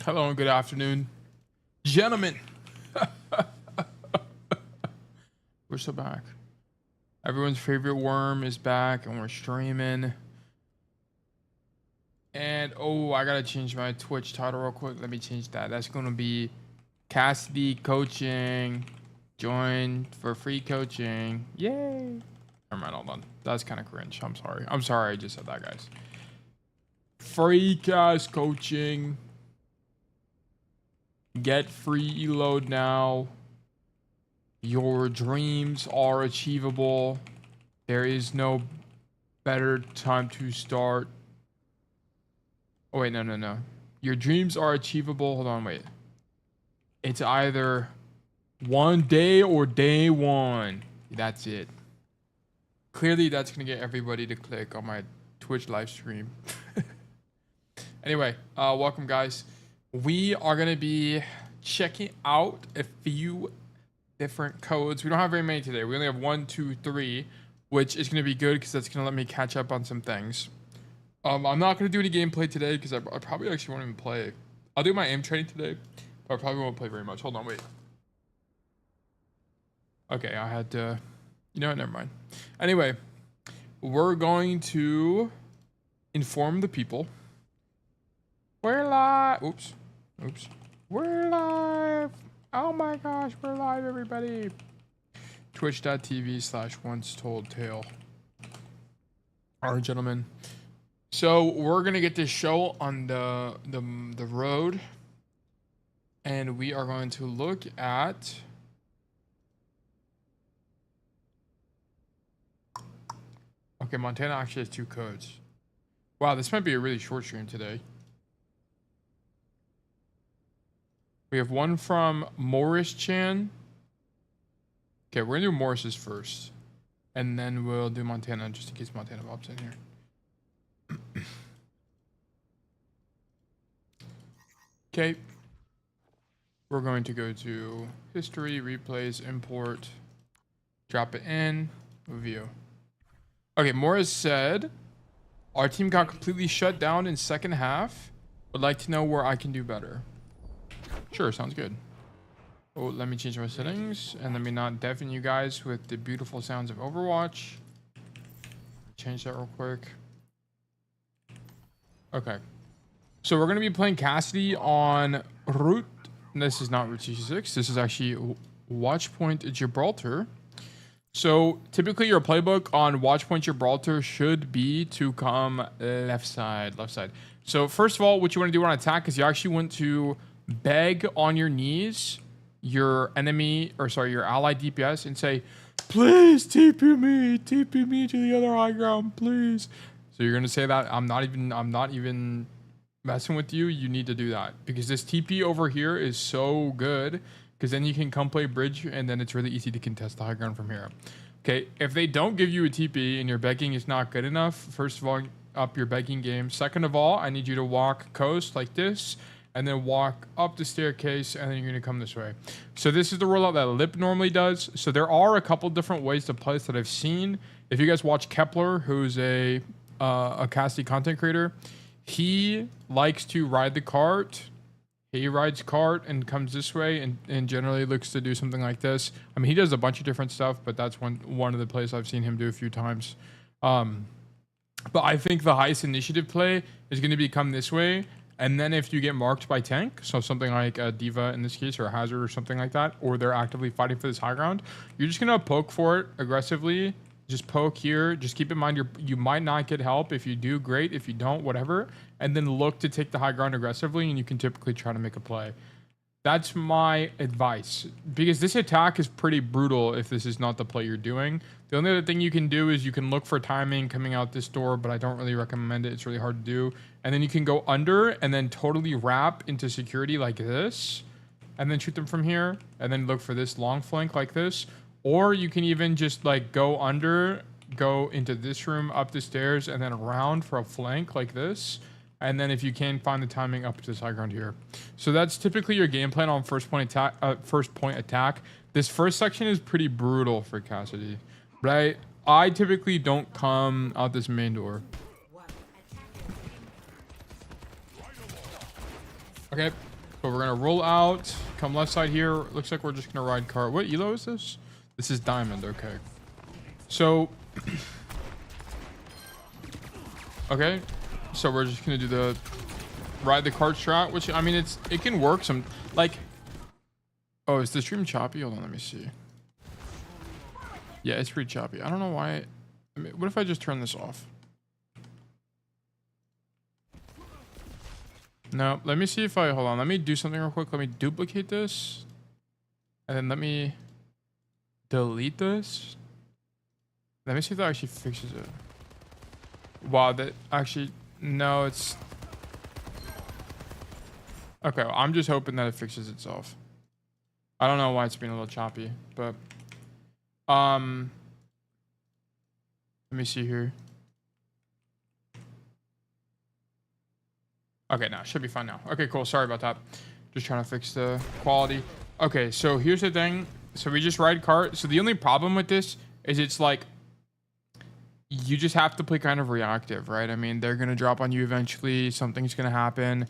Hello and good afternoon, gentlemen. We're still back. Everyone's favorite worm is back and we're streaming. And oh, I gotta change my Twitch title real quick. Let me change that. That's gonna be Cassidy coaching. Join for free coaching. Yay. Never mind, hold on. That's kind of cringe. I'm sorry. I'm sorry I just said that, guys. Free cast coaching. Get free load now. Your dreams are achievable. There is no better time to start. Oh, wait, no. Your dreams are achievable. Hold on, wait. It's either one day or day one. That's it. Clearly, that's going to get everybody to click on my Twitch live stream. Anyway, welcome, guys. We are going to be checking out a few different codes. We don't have very many today. We only have 1, 2, 3, which is going to be good because that's going to let me catch up on some things. I'm not going to do any gameplay today because I probably actually won't even play. I'll do my aim training today, but I probably won't play very much. Hold on, wait. Okay, I had to... You know what? Never mind. Anyway, we're going to inform the people. We're live. Oops. We're live. Oh my gosh, we're live, everybody. Twitch.tv/once told tale. All right, gentlemen. So we're gonna get this show on the road, and we are going to look at. Okay, Montana actually has 2 codes. Wow, this might be a really short stream today. We have one from Morris Chan. Okay, we're gonna do Morris's first. And then we'll do Montana just in case Montana pops in here. Okay. We're going to go to history, replays, import, drop it in, view. Okay, Morris said, our team got completely shut down in second half. Would like to know where I can do better. Sure, sounds good. Oh, let me change my settings and let me not deafen you guys with the beautiful sounds of Overwatch. Change that real quick. Okay. So we're going to be playing Cassidy on Route. This is not Route 66. This is actually Watchpoint Gibraltar. So typically your playbook on Watchpoint Gibraltar should be to come left side. So first of all, what you want to do on attack is you actually want to beg on your knees your enemy, or sorry, your allied DPS and say, please TP me to the other high ground, please. So you're going to say that. I'm not even messing with you. You need to do that because this TP over here is so good. Because then you can come play bridge, and then it's really easy to contest the high ground from here. Okay, if they don't give you a TP and your begging is not good enough, first of all, up your begging game. Second of all, I need you to walk coast like this, and then walk up the staircase, and then you're going to come this way. So this is the rollout that Lip normally does. So there are a couple different ways to play this that I've seen. If you guys watch Kepler, who's a Cassidy content creator, he likes to ride the cart. He rides cart and comes this way and generally looks to do something like this. I mean, he does a bunch of different stuff, but that's one of the plays I've seen him do a few times. But I think the highest initiative play is going to be come this way. And then if you get marked by tank, so something like a Diva in this case, or a Hazard or something like that, or they're actively fighting for this high ground, you're just going to poke for it aggressively. Just poke here. Just keep in mind you might not get help. If you do, great. If you don't, whatever. And then look to take the high ground aggressively, and you can typically try to make a play. That's my advice. Because this attack is pretty brutal if this is not the play you're doing. The only other thing you can do is you can look for timing coming out this door, but I don't really recommend it. It's really hard to do. And then you can go under and then totally wrap into security like this. And then shoot them from here. And then look for this long flank like this. Or you can even just like go under, go into this room, up the stairs, and then around for a flank like this. And then if you can find the timing up to this high ground here. So that's typically your game plan on first point attack. This first section is pretty brutal for Cassidy. But I typically don't come out this main door. Okay, So we're gonna roll out, come left side here. Looks like we're just gonna ride cart. What elo is this? This is diamond. Okay. So, okay. So we're just gonna do the ride the cart strat, which I mean it can work. Some like. Oh, is the stream choppy? Hold on, let me see. Yeah, it's pretty choppy. I don't know why. I mean, what if I just turn this off? No, let me see if I, hold on. Let me do something real quick. Let me duplicate this. And then let me delete this. Let me see if that actually fixes it. Wow, that actually, no, it's. Okay, well, I'm just hoping that it fixes itself. I don't know why it's being a little choppy, but let me see here. Okay, no, it should be fine now. Okay, cool. Sorry about that. Just trying to fix the quality. Okay, so here's the thing. So we just ride cart. So the only problem with this is it's like you just have to play kind of reactive, right? I mean, they're gonna drop on you eventually. Something's gonna happen.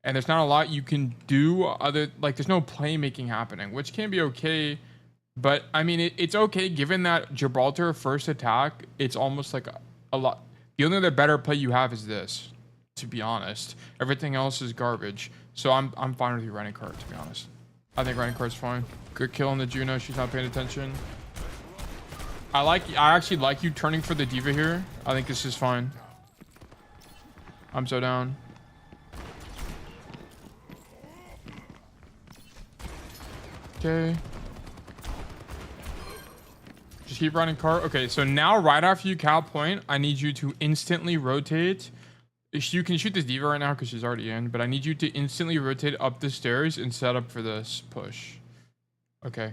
And there's not a lot you can do other, like there's no playmaking happening, which can be okay. But I mean, it's okay given that Gibraltar first attack, it's almost like a lot. The only other better play you have is this, to be honest. Everything else is garbage. So I'm fine with you running cart, to be honest. I think running cart's fine. Good kill on the Juno. She's not paying attention. I actually like you turning for the diva here. I think this is fine. I'm so down. Okay. Just keep running cart. Okay, so now right after you cow point, I need you to instantly rotate. You can shoot this diva right now because she's already in, but I need you to instantly rotate up the stairs and set up for this push. Okay.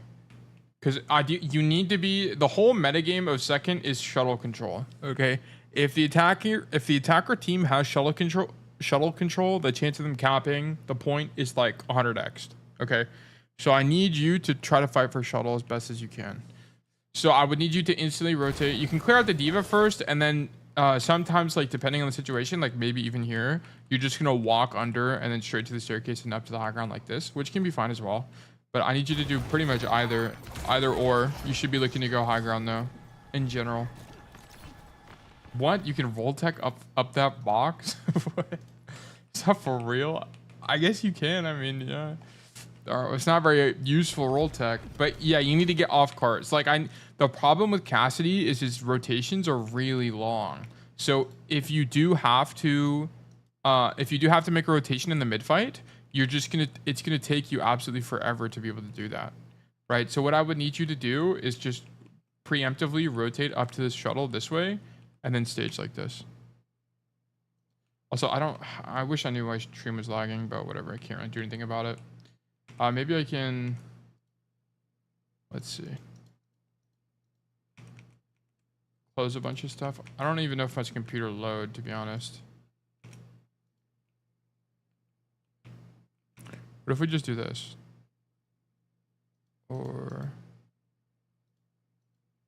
Because you need to be, the whole metagame of second is shuttle control. Okay. If the attacker team has shuttle control, the chance of them capping the point is like 100x. Okay. So I need you to try to fight for shuttle as best as you can. So I would need you to instantly rotate. You can clear out the diva first, and then sometimes, like depending on the situation, like maybe even here, you're just gonna walk under and then straight to the staircase and up to the high ground like this, which can be fine as well. But I need you to do pretty much either or. You should be looking to go high ground though, in general. What? You can roll tech up that box? What? Is that for real? I guess you can. I mean, yeah. It's not very useful roll tech, but yeah, you need to get off carts. Like the problem with Cassidy is his rotations are really long. So if you do have to make a rotation in the mid fight, it's gonna take you absolutely forever to be able to do that, right? So what I would need you to do is just preemptively rotate up to this shuttle this way, and then stage like this. Also, I wish I knew my stream was lagging, but whatever, I can't really do anything about it. Maybe I can, let's see. Close a bunch of stuff. I don't even know if my computer load, to be honest. What if we just do this? Or,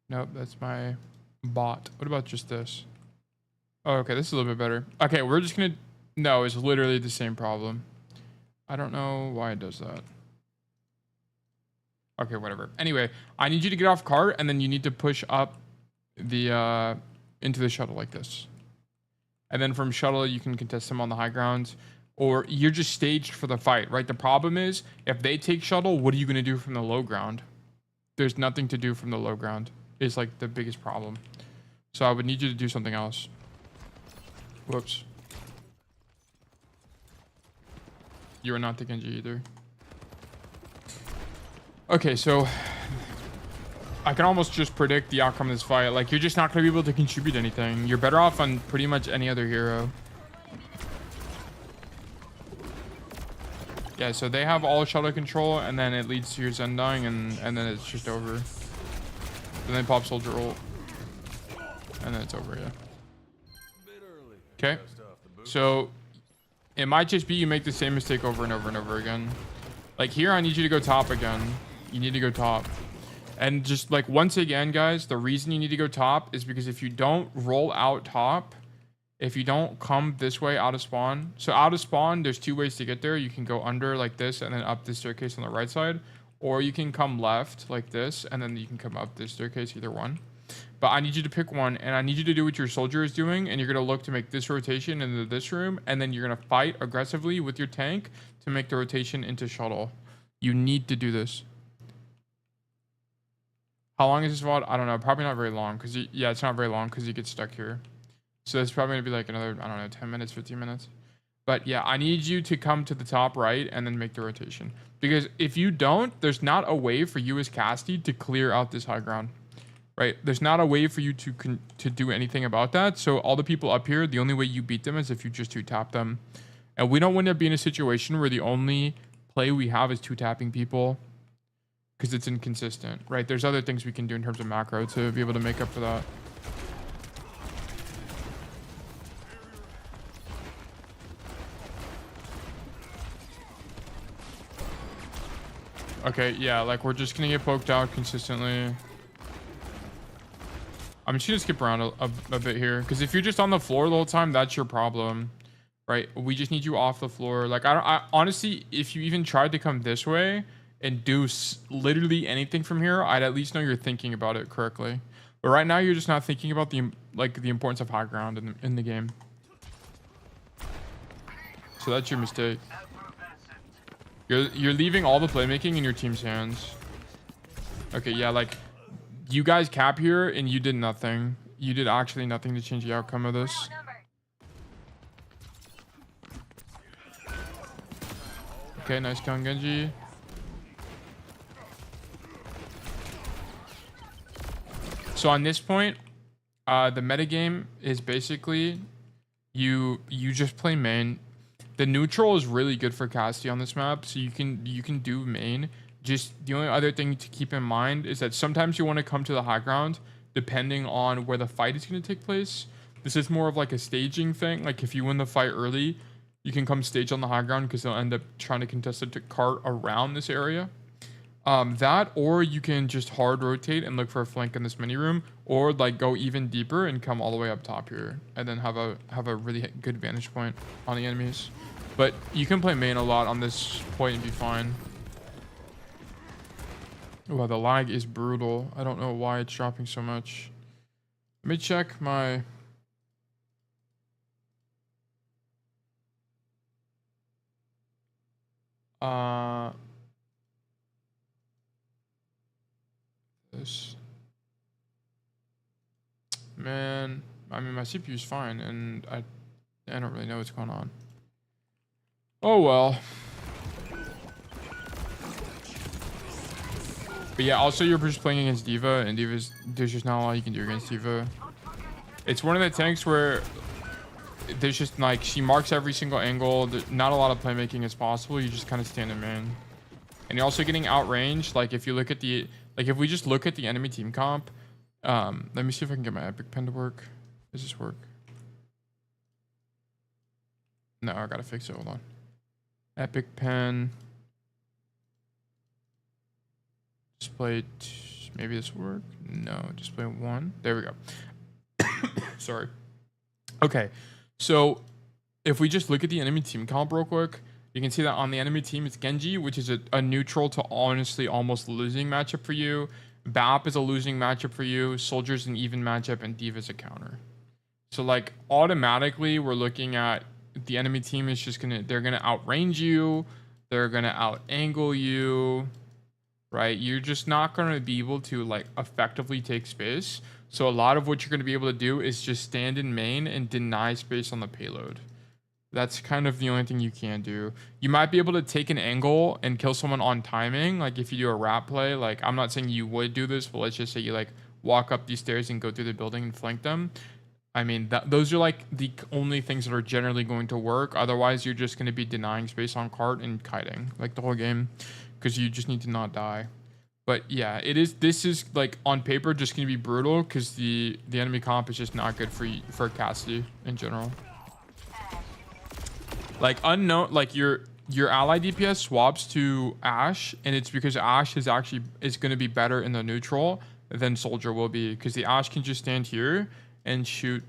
nope, that's my bot. What about just this? Oh, okay, this is a little bit better. Okay, we're just gonna, no, it's literally the same problem. I don't know why it does that. Okay, whatever. Anyway, I need you to get off cart, and then you need to push up the into the shuttle like this. And then from shuttle, you can contest them on the high ground, or you're just staged for the fight, right? The problem is, if they take shuttle, what are you going to do from the low ground? There's nothing to do from the low ground. It's like the biggest problem. So I would need you to do something else. Whoops. You are not the Genji either. Okay, so I can almost just predict the outcome of this fight. Like, you're just not going to be able to contribute anything. You're better off on pretty much any other hero. Yeah, so they have all shuttle control, and then it leads to your Zen dying, and then it's just over. Then they pop soldier ult. And then it's over, yeah. Okay. So it might just be you make the same mistake over and over and over again. Like here, I need you to go top again. You need to go top. And just like once again, guys, the reason you need to go top is because if you don't roll out top, If you don't come this way out of spawn, so out of spawn, there's 2 ways to get there. You can go under like this and then up this staircase on the right side, or you can come left like this and then you can come up this staircase, either one. But I need you to pick one, and I need you to do what your soldier is doing, and you're going to look to make this rotation into this room, and then you're going to fight aggressively with your tank to make the rotation into shuttle. You need to do this. How long is this VOD? I don't know. Probably not very long, because yeah, it's not very long because you get stuck here. So it's probably going to be like another, I don't know, 10 minutes, 15 minutes. But yeah, I need you to come to the top right and then make the rotation. Because if you don't, there's not a way for you as Cassidy to clear out this high ground. Right? There's not a way for you to do anything about that. So all the people up here, the only way you beat them is if you just 2-tap them. And we don't want to be in a situation where the only play we have is 2-tapping people, because it's inconsistent, right? There's other things we can do in terms of macro to be able to make up for that. Okay, yeah, like we're just gonna get poked out consistently. I'm just gonna skip around a bit here, because if you're just on the floor the whole time, that's your problem, right? We just need you off the floor. Like I honestly, if you even tried to come this way and do literally anything from here, I'd at least know you're thinking about it correctly. But right now, you're just not thinking about the importance of high ground in the game. So that's your mistake. You're leaving all the playmaking in your team's hands. Okay, yeah, like you guys cap here and you did nothing. You did actually nothing to change the outcome of this. Okay, nice kill on Genji. So on this point, the metagame is basically you just play main. The neutral is really good for Cassidy on this map, so you can do main. Just the only other thing to keep in mind is that sometimes you want to come to the high ground depending on where the fight is going to take place. This is more of like a staging thing. Like if you win the fight early, you can come stage on the high ground because they'll end up trying to contest it to cart around this area. That, or you can just hard rotate and look for a flank in this mini room, or like go even deeper and come all the way up top here and then have a really good vantage point on the enemies. But you can play main a lot on this point and be fine. Wow, the lag is brutal. I don't know why it's dropping so much. Let me check my... This... Man, I mean, my CPU is fine, and I don't really know what's going on. Oh well. But yeah, also you're just playing against D.Va, and there's just not a lot you can do against D.Va. It's one of the tanks where there's just like, she marks every single angle. Not a lot of playmaking is possible. You just kind of stand in main. And you're also getting outranged. Like if you look at the, like if we just look at the enemy team comp, let me see if I can get my epic pen to work. Does this work? No, I gotta fix it. Hold on. Epic pen. Display. Maybe this will work. No, display 1. There we go. Sorry. Okay, so if we just look at the enemy team comp real quick, you can see that on the enemy team it's Genji, which is a neutral to honestly almost losing matchup for you. BAP is a losing matchup for you. Soldier's an even matchup, and D.Va's a counter. So like automatically we're looking at the enemy team is just they're gonna outrange you, they're gonna out angle you, right? You're just not gonna be able to like effectively take space. So a lot of what you're gonna be able to do is just stand in main and deny space on the payload. That's kind of the only thing you can do. You might be able to take an angle and kill someone on timing. Like if you do a wrap play, like I'm not saying you would do this, but let's just say you like walk up these stairs and go through the building and flank them. I mean, those are like the only things that are generally going to work. Otherwise, you're just going to be denying space on cart and kiting like the whole game, because you just need to not die. But yeah, this is like on paper just going to be brutal because the enemy comp is just not good for Cassidy in general. Like unknown, like your ally DPS swaps to Ashe, and it's because Ashe is going to be better in the neutral than Soldier will be, because the Ashe can just stand here and shoot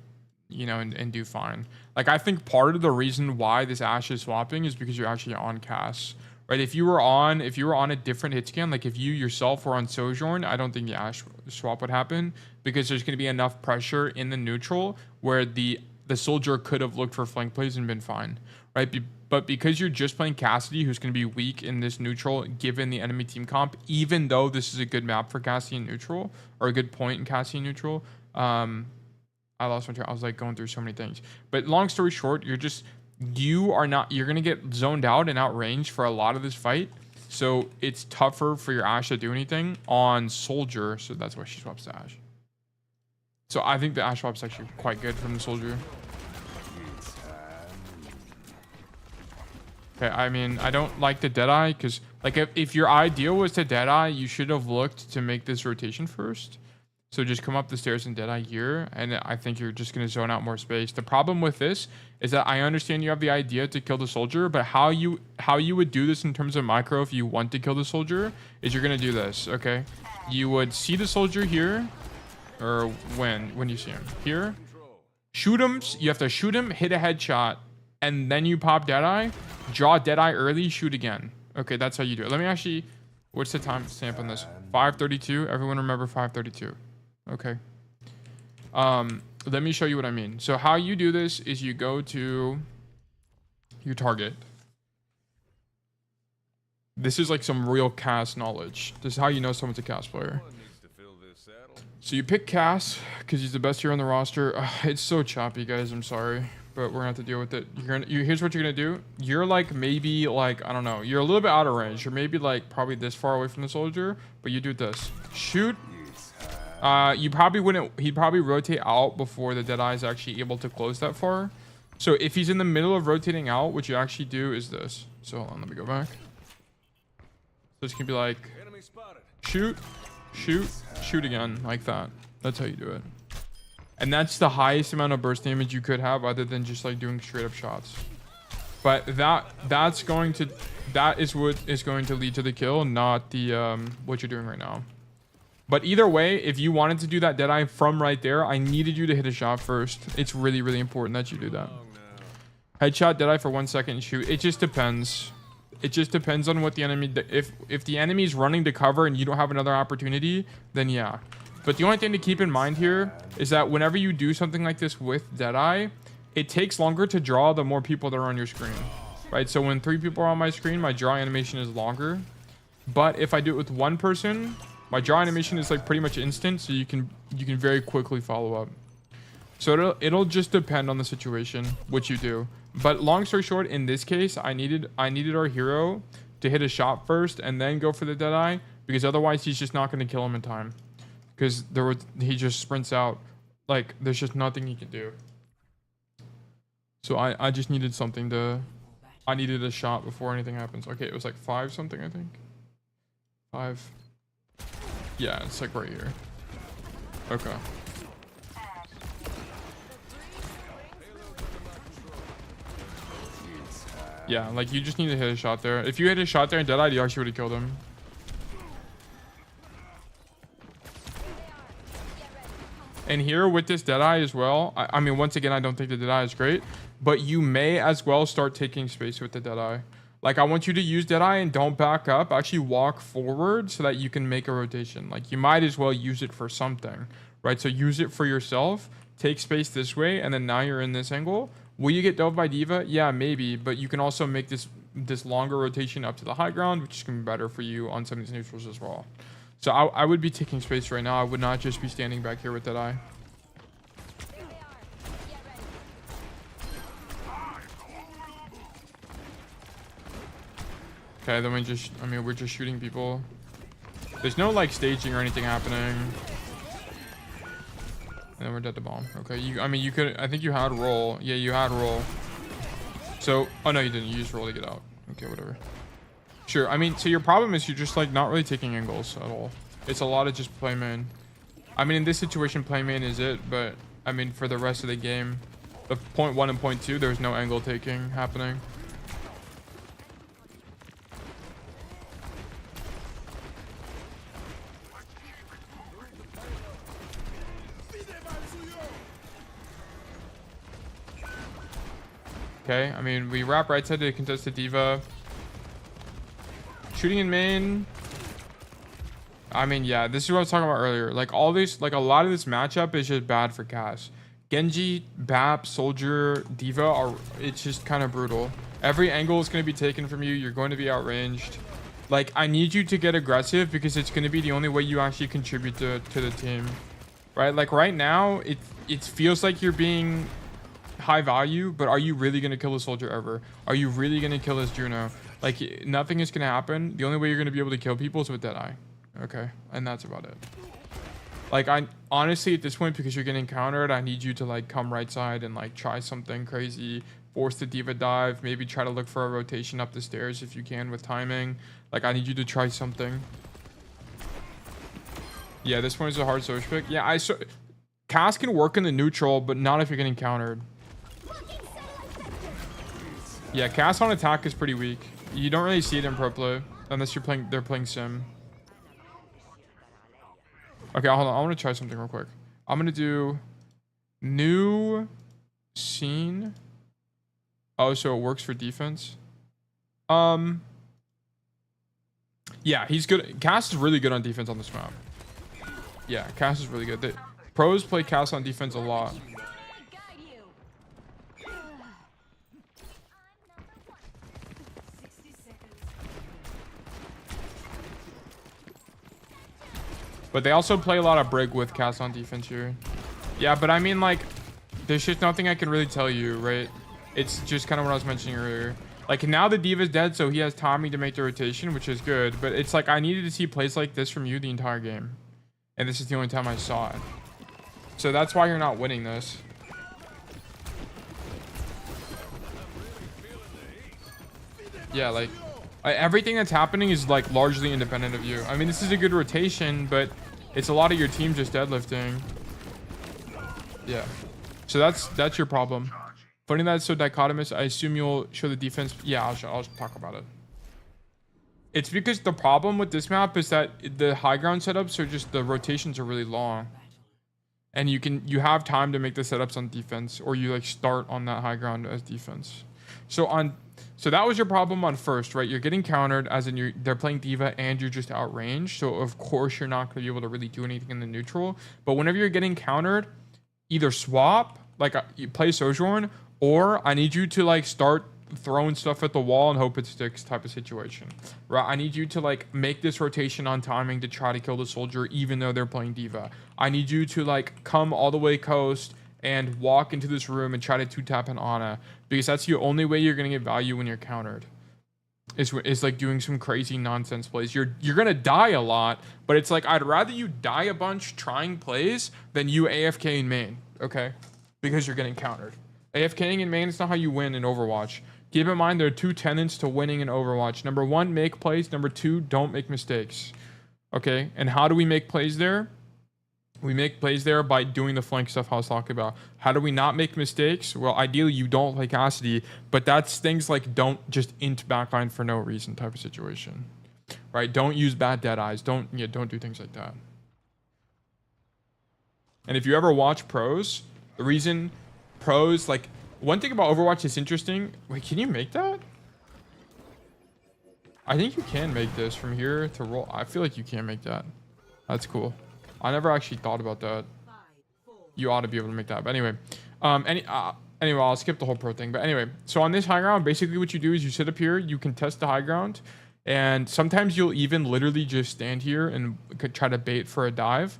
you know, and do fine. Like, I think part of the reason why this Ashe is swapping is because you're actually on Cass, right? If you were on a different hit scan, like if you yourself were on Sojourn, I don't think the Ashe swap would happen, because there's going to be enough pressure in the neutral where the soldier could have looked for flank plays and been fine, right? But because you're just playing Cassidy, who's going to be weak in this neutral given the enemy team comp, even though this is a good map for Cassidy in neutral, or a good point in Cassidy in neutral, I lost my track. I was like going through so many things. But long story short, you're going to get zoned out and outranged for a lot of this fight. So it's tougher for your Ashe to do anything on soldier. So that's why she swaps to Ashe. So I think the Ashe swap is actually quite good from the soldier. Okay, I mean, I don't like the Deadeye because, like, if your idea was to Deadeye, you should have looked to make this rotation first. So just come up the stairs and Deadeye here, and I think you're just going to zone out more space. The problem with this is that I understand you have the idea to kill the soldier, but how you would do this in terms of micro if you want to kill the soldier is you're going to do this, okay? You would see the soldier here, or when you see him. Here. Shoot him. You have to shoot him, hit a headshot, and then you pop Deadeye, draw Deadeye early, shoot again. Okay, that's how you do it. Let me actually... What's the time stamp on this? 5:32. Everyone remember 5:32. Okay. Let me show you what I mean. So how you do this is you go to your target. This is like some real Cass knowledge. This is how you know someone's a Cass player. So you pick Cass because he's the best hero on the roster. It's so choppy, guys. I'm sorry, but we're gonna have to deal with it. Here's what you're gonna do. You're like maybe like, I don't know. You're a little bit out of range. You're maybe like probably this far away from the soldier, but you do this. Shoot. You probably wouldn't. He'd probably rotate out before the Deadeye is actually able to close that far. So if he's in the middle of rotating out, what you actually do is this. So hold on, let me go back. So this can be like shoot, shoot, shoot again, like that. That's how you do it. And that's the highest amount of burst damage you could have, other than just like doing straight up shots. But that is what is going to lead to the kill, not the what you're doing right now. But either way, if you wanted to do that Deadeye from right there, I needed you to hit a shot first. It's really, really important that you do that. Headshot Deadeye for 1 second and shoot. It just depends. It just depends on what the enemy... If the enemy is running to cover and you don't have another opportunity, then yeah. But the only thing to keep in mind here is that whenever you do something like this with Deadeye, it takes longer to draw the more people that are on your screen. Right? So when 3 people are on my screen, my draw animation is longer. But if I do it with 1 person... My draw animation is like pretty much instant, so you can very quickly follow up. So it'll just depend on the situation, what you do. But long story short, in this case, I needed our hero to hit a shot first and then go for the Deadeye, because otherwise he's just not going to kill him in time. Because he just sprints out. Like, there's just nothing he can do. So I just needed something to... I needed a shot before anything happens. Okay, it was like 5 something, I think. 5... Yeah, it's like right here. Okay. Yeah, like you just need to hit a shot there. If you hit a shot there and Deadeye, you actually would have killed him. And here with this Deadeye as well, I mean, once again, I don't think the Deadeye is great, but you may as well start taking space with the Deadeye. Like, I want you to use Deadeye and don't back up. Actually walk forward so that you can make a rotation. Like, you might as well use it for something, right? So use it for yourself. Take space this way, and then now you're in this angle. Will you get dove by D.Va? Yeah, maybe. But you can also make this longer rotation up to the high ground, which is going to be better for you on some of these neutrals as well. So I would be taking space right now. I would not just be standing back here with Deadeye. Okay, then we're just shooting people. There's no like staging or anything happening. And then we're dead to bomb. Okay, you could, I think you had roll. Yeah, you had roll. So, oh no, you didn't. You used roll to get out. Okay, whatever. Sure, I mean, so your problem is you're just like not really taking angles at all. It's a lot of just play main. I mean, in this situation, play main is it, but I mean, for the rest of the game, the point 1 and point 2, there's no angle taking happening. Okay, I mean, we wrap right side to contest the diva. Shooting in main. I mean, yeah, this is what I was talking about earlier. Like all this, like a lot of this matchup is just bad for Cass. Genji, Bap, Soldier, Diva are, it's just kind of brutal. Every angle is going to be taken from you. You're going to be outranged. Like, I need you to get aggressive because it's going to be the only way you actually contribute to the team. Right? Like right now, it feels like you're being high value, but are you really going to kill a Soldier ever? Are you really going to kill this Juno? Like, nothing is going to happen. The only way you're going to be able to kill people is with Deadeye. Okay, and that's about it. Like, I honestly at this point, because you're getting countered, I need you to like come right side and like try something crazy, force the diva dive, maybe try to look for a rotation up the stairs if you can with timing. Like, I need you to try something. Yeah, this one is a hard social pick. Yeah, Cass can work in the neutral, but not if you're getting countered. Yeah, Cass on attack is pretty weak. You don't really see it in pro play unless they're playing sim. Okay, hold on. I want to try something real quick. I'm going to do new scene. Oh, so it works for defense. Yeah, he's good. Cass is really good on defense on this map. Yeah, Cass is really good. The pros play Cass on defense a lot. But they also play a lot of Brig with Cass on defense here. Yeah, but I mean, like, there's just nothing I can really tell you, right? It's just kind of what I was mentioning earlier. Like, now the Diva's dead, so he has timing to make the rotation, which is good. But it's like, I needed to see plays like this from you the entire game. And this is the only time I saw it. So that's why you're not winning this. Yeah, like, everything that's happening is like largely independent of you. I mean, this is a good rotation, but it's a lot of your team just deadlifting. Yeah. So that's your problem. Funny that it's so dichotomous. I assume you'll show the defense. Yeah, I'll talk about it. It's because the problem with this map is that the high ground setups are just, the rotations are really long. And you have time to make the setups on defense, or you like start on that high ground as defense. So that was your problem on first, right? You're getting countered, as in they're playing Diva and you're just outranged. So of course you're not going to be able to really do anything in the neutral. But whenever you're getting countered, either swap, like you play Sojourn, or I need you to like start throwing stuff at the wall and hope it sticks type of situation, right? I need you to like make this rotation on timing to try to kill the Soldier even though they're playing Diva. I need you to like come all the way coast and walk into this room and try to two-tap an Ana, because that's the only way you're going to get value when you're countered. Is like doing some crazy nonsense plays. You're going to die a lot, but it's like, I'd rather you die a bunch trying plays than you AFK in main, okay? Because you're getting countered. AFKing in main is not how you win in Overwatch. Keep in mind, there are two tenets to winning in Overwatch. Number one, make plays. Number two, don't make mistakes. Okay? And how do we make plays there? We make plays there by doing the flank stuff I was talking about. How do we not make mistakes? Well, ideally, you don't play Cassidy, but that's things like don't just int backline for no reason type of situation. Right? Don't use bad dead eyes. Don't do things like that. And if you ever watch pros, the reason pros, like, one thing about Overwatch is interesting. Wait, can you make that? I think you can make this from here to roll. I feel like you can make that. That's cool. I never actually thought about that. You ought to be able to make that. But anyway, anyway, I'll skip the whole pro thing. But anyway, so on this high ground, basically what you do is you sit up here, you contest the high ground, and sometimes you'll even literally just stand here and could try to bait for a dive.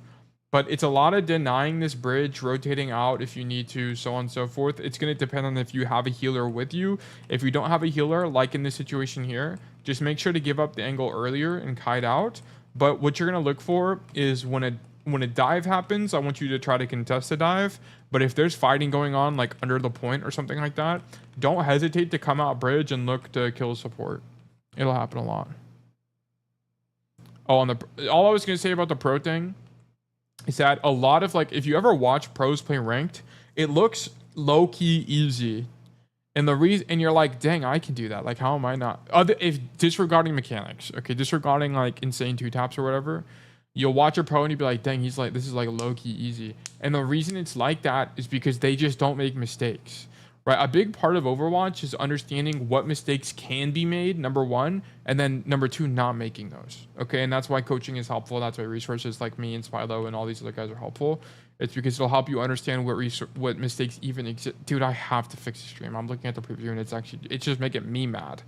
But it's a lot of denying this bridge, rotating out if you need to, so on and so forth. It's going to depend on if you have a healer with you. If you don't have a healer, like in this situation here, just make sure to give up the angle earlier and kite out. But what you're going to look for is when a dive happens, I want you to try to contest the dive. But if there's fighting going on, like under the point or something like that, don't hesitate to come out bridge and look to kill support. It'll happen a lot. Oh, all I was going to say about the pro thing is that a lot of, like, if you ever watch pros play ranked, it looks low-key easy. And the reason, and you're like, dang, I can do that. Like, how am I not? If disregarding mechanics, okay, disregarding like insane two taps or whatever, you'll watch a pro and you'll be like, dang, he's like, this is like low-key easy. And the reason it's like that is because they just don't make mistakes, right? A big part of Overwatch is understanding what mistakes can be made, number one, and then number two, not making those. Okay, and that's why coaching is helpful. That's why resources like me and Spilo and all these other guys are helpful. It's because it'll help you understand what mistakes even exist. Dude, I have to fix the stream. I'm looking at the preview and it's just making me mad.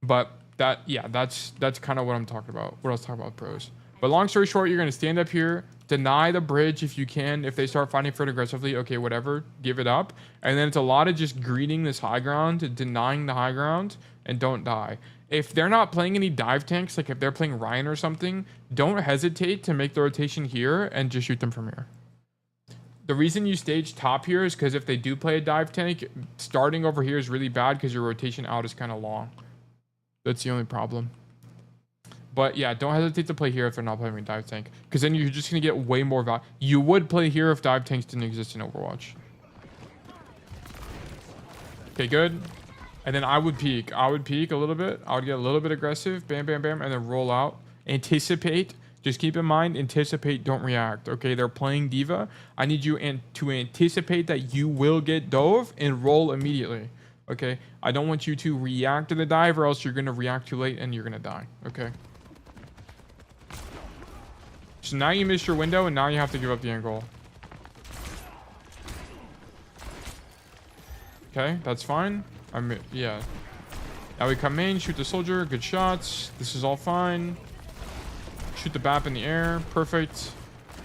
But that's kind of what I'm talking about. What I was talking about with pros. But long story short, you're gonna stand up here, deny the bridge if you can. If they start fighting for it aggressively, okay, whatever, give it up. And then it's a lot of just greeting this high ground, denying the high ground, and don't die. If they're not playing any dive tanks, like if they're playing Ryan or something, don't hesitate to make the rotation here and just shoot them from here. The reason you stage top here is because if they do play a dive tank, starting over here is really bad because your rotation out is kind of long. That's the only problem. But yeah, don't hesitate to play here if they're not playing a dive tank, because then you're just going to get way more value. You would play here if dive tanks didn't exist in Overwatch. Okay, good. And then I would peek. I would peek a little bit. I would get a little bit aggressive. Bam, bam, bam. And then roll out. Anticipate. Just keep in mind, anticipate, don't react. Okay, they're playing D.Va. I need you to anticipate that you will get dove and roll immediately. Okay, I don't want you to react to the dive or else you're going to react too late and you're going to die. Okay. So now you missed your window and now you have to give up the angle. Okay, that's fine. Yeah. Now we come in, shoot the soldier, good shots. This is all fine. Shoot the BAP in the air, perfect.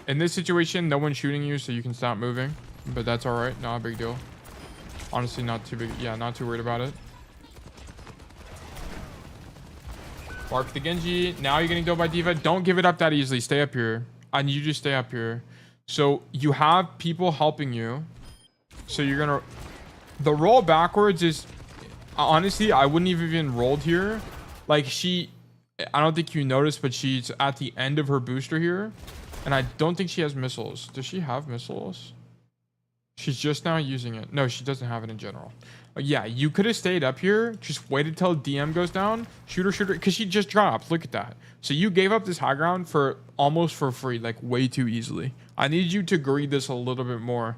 In this situation, no one's shooting you, so you can stop moving. But that's all right, not a big deal. Honestly, not too big. Yeah, not too worried about it. Mark the Genji. Now you're getting dove by D.Va. Don't give it up that easily. Stay up here. I need you to stay up here. So you have people helping you. So you're going to... The roll backwards is... Honestly, I wouldn't have even rolled here. Like, she... I don't think you noticed, but she's at the end of her booster here. And I don't think she has missiles. Does she have missiles? She's just now using it. No, she doesn't have it in general. Yeah, you could have stayed up here. Just waited till DM goes down. Shoot her, because she just dropped. Look at that. So you gave up this high ground for almost for free, like way too easily. I need you to greed this a little bit more.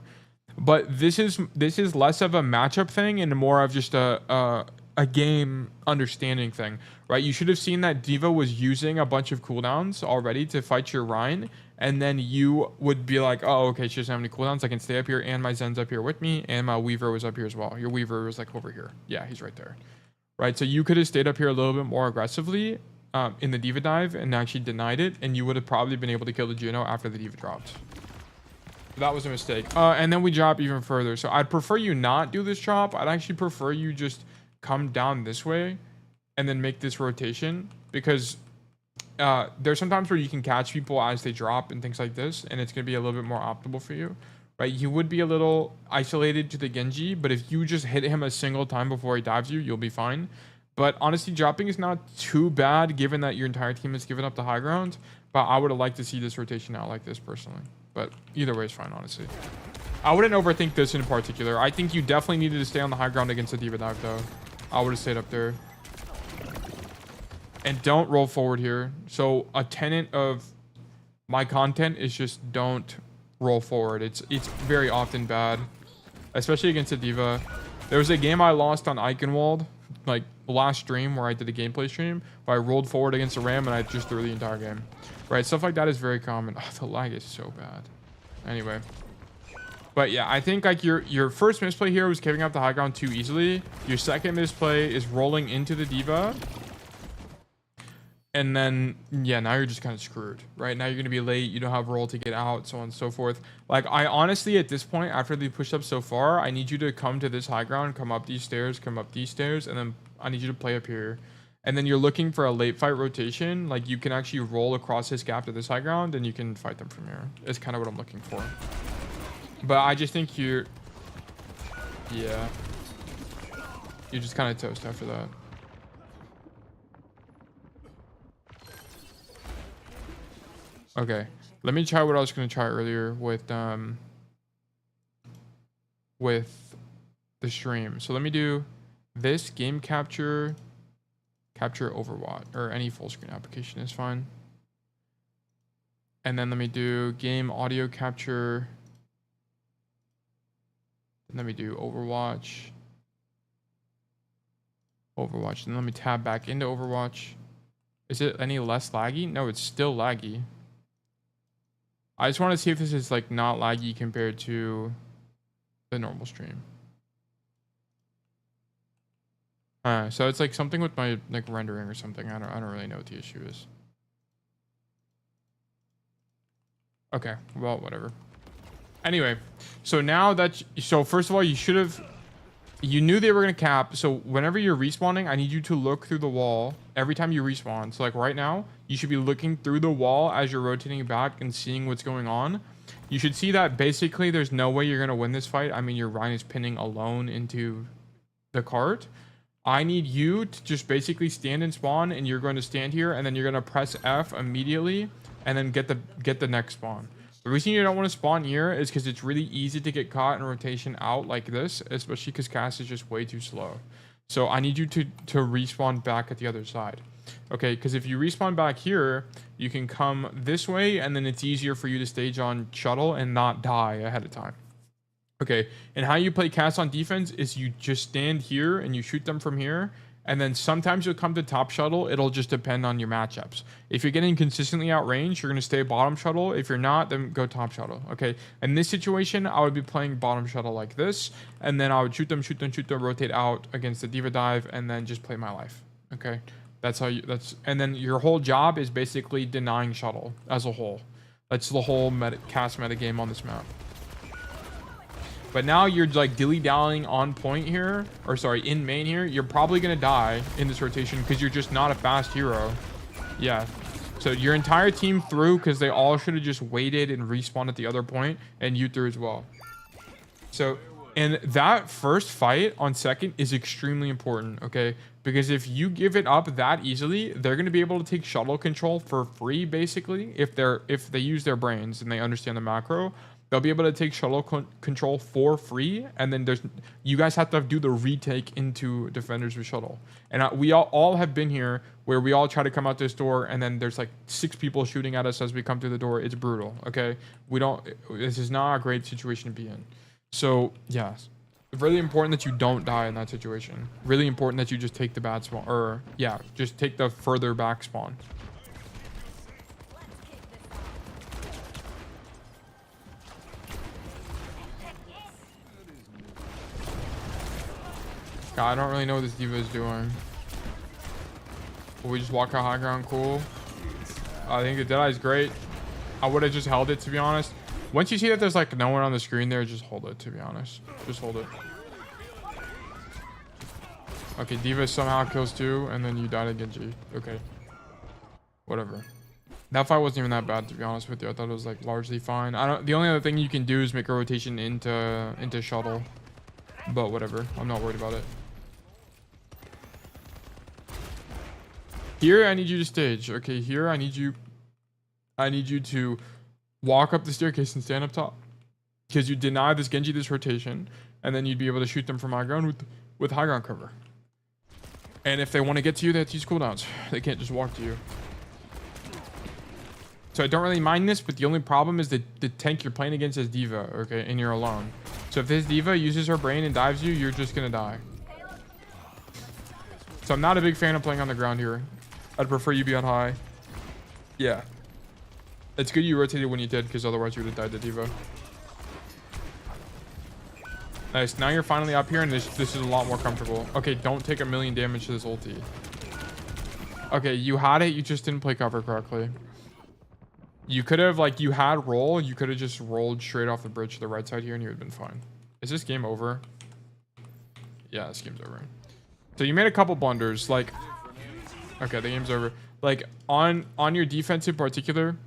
But this is less of a matchup thing and more of just a game understanding thing, right? You should have seen that D.Va was using a bunch of cooldowns already to fight your Ryan. And then you would be like, oh, okay, she doesn't have any cooldowns. I can stay up here, and my Zen's up here with me, and my Weaver was up here as well. Your Weaver was like over here. Yeah, he's right there. Right, so you could have stayed up here a little bit more aggressively in the D.Va dive and actually denied it, and you would have probably been able to kill the Juno after the D.Va dropped. That was a mistake. And then we drop even further. So I'd prefer you not do this drop. I'd actually prefer you just come down this way and then make this rotation, because... there's sometimes where you can catch people as they drop and things like this, and it's going to be a little bit more optimal for you, right? You would be a little isolated to the Genji, but if you just hit him a single time before he dives you, you'll be fine. But honestly, dropping is not too bad given that your entire team has given up the high ground, but I would have liked to see this rotation out like this personally. But either way is fine, honestly. I wouldn't overthink this in particular. I think you definitely needed to stay on the high ground against the D.Va dive, though. I would have stayed up there. And don't roll forward here. So a tenet of my content is just don't roll forward. It's very often bad, especially against a D.Va. There was a game I lost on Eichenwald, like last stream where I did a gameplay stream, where I rolled forward against a Ram and I just threw the entire game. Right, stuff like that is very common. Oh, the lag is so bad. Anyway. But yeah, I think like your first misplay here was giving up the high ground too easily. Your second misplay is rolling into the D.Va. And then, yeah, now you're just kind of screwed, right? Now you're going to be late. You don't have roll to get out, so on and so forth. Like, I honestly, at this point, after they pushed up so far, I need you to come to this high ground, come up these stairs, and then I need you to play up here. And then you're looking for a late fight rotation. Like, you can actually roll across this gap to this high ground, and you can fight them from here. It's kind of what I'm looking for. But I just think you're... Yeah. You're just kind of toast after that. Okay, let me try what I was going to try earlier with the stream. So let me do this game capture Overwatch, or any full screen application is fine. And then let me do game audio capture. And let me do Overwatch. Overwatch. Then let me tab back into Overwatch. Is it any less laggy? No, it's still laggy. I just want to see if this is like not laggy compared to the normal stream. So it's like something with my like rendering or something. I don't really know what the issue is. Okay, well, whatever. Anyway, so now that so first of all, you knew they were gonna cap. So whenever you're respawning, I need you to look through the wall every time you respawn. So like right now, you should be looking through the wall as you're rotating back and seeing what's going on. You should see that basically there's no way you're gonna win this fight. I mean, your Ryan is pinning alone into the cart. I need you to just basically stand and spawn, and you're going to stand here, and then you're going to press F immediately, and then get the next spawn. The reason you don't want to spawn here is because it's really easy to get caught in rotation out like this, especially because Cass is just way too slow. So I need you to respawn back at the other side. Okay, because if you respawn back here, you can come this way, and then it's easier for you to stage on shuttle and not die ahead of time. Okay, and how you play Cass on defense is you just stand here and you shoot them from here, and then sometimes you'll come to top shuttle. It'll just depend on your matchups. If you're getting consistently outrange, you're going to stay bottom shuttle. If you're not, then go top shuttle. Okay, in this situation, I would be playing bottom shuttle like this, and then I would shoot them, rotate out against the diva dive, and then just play my life. Okay, that's how you, and then your whole job is basically denying shuttle as a whole. That's the whole Cass meta game on this map. But now you're like dilly-dallying on point here, or sorry, in main here. You're probably going to die in this rotation because you're just not a fast hero. Yeah. So your entire team threw because they all should have just waited and respawned at the other point, and you threw as well. So, and that first fight on second is extremely important, okay? Because if you give it up that easily, they're going to be able to take shuttle control for free, basically, if they use their brains and they understand the macro. They'll be able to take shuttle control for free, and then you guys have to do the retake into defenders with shuttle. And we all have been here where we all try to come out this door, and then there's like 6 people shooting at us as we come through the door. It's brutal, okay? This is not a great situation to be in. So, yeah, really important that you don't die in that situation. Really important that you just take the bad spawn, or yeah, just take the further back spawn. God, I don't really know what this diva is doing. Will we just walk out high ground? Cool. I think the Deadeye is great. I would have just held it, to be honest. Once you see that there's like no one on the screen there, just hold it, to be honest. Just hold it. Okay, diva somehow kills 2, and then you died at Genji. Okay. Whatever. That fight wasn't even that bad, to be honest with you. I thought it was like largely fine. The only other thing you can do is make a rotation into shuttle. But whatever. I'm not worried about it. Here, I need you to stage. Okay, here, I need you to walk up the staircase and stand up top. Because you deny this Genji this rotation, and then you'd be able to shoot them from high ground with high ground cover. And if they want to get to you, they have to use cooldowns. They can't just walk to you. So I don't really mind this, but the only problem is that the tank you're playing against is diva, okay, and you're alone. So if this diva uses her brain and dives you, you're just going to die. So I'm not a big fan of playing on the ground here. I'd prefer you be on high. Yeah. It's good you rotated when you did, because otherwise you would have died to diva. Nice. Now you're finally up here, and this is a lot more comfortable. Okay, don't take 1,000,000 damage to this ulti. Okay, you had it. You just didn't play cover correctly. You could have, like, you had roll. You could have just rolled straight off the bridge to the right side here, and you would have been fine. Is this game over? Yeah, this game's over. So you made a couple blunders. Like, okay, the game's over. Like, on your defense in particular,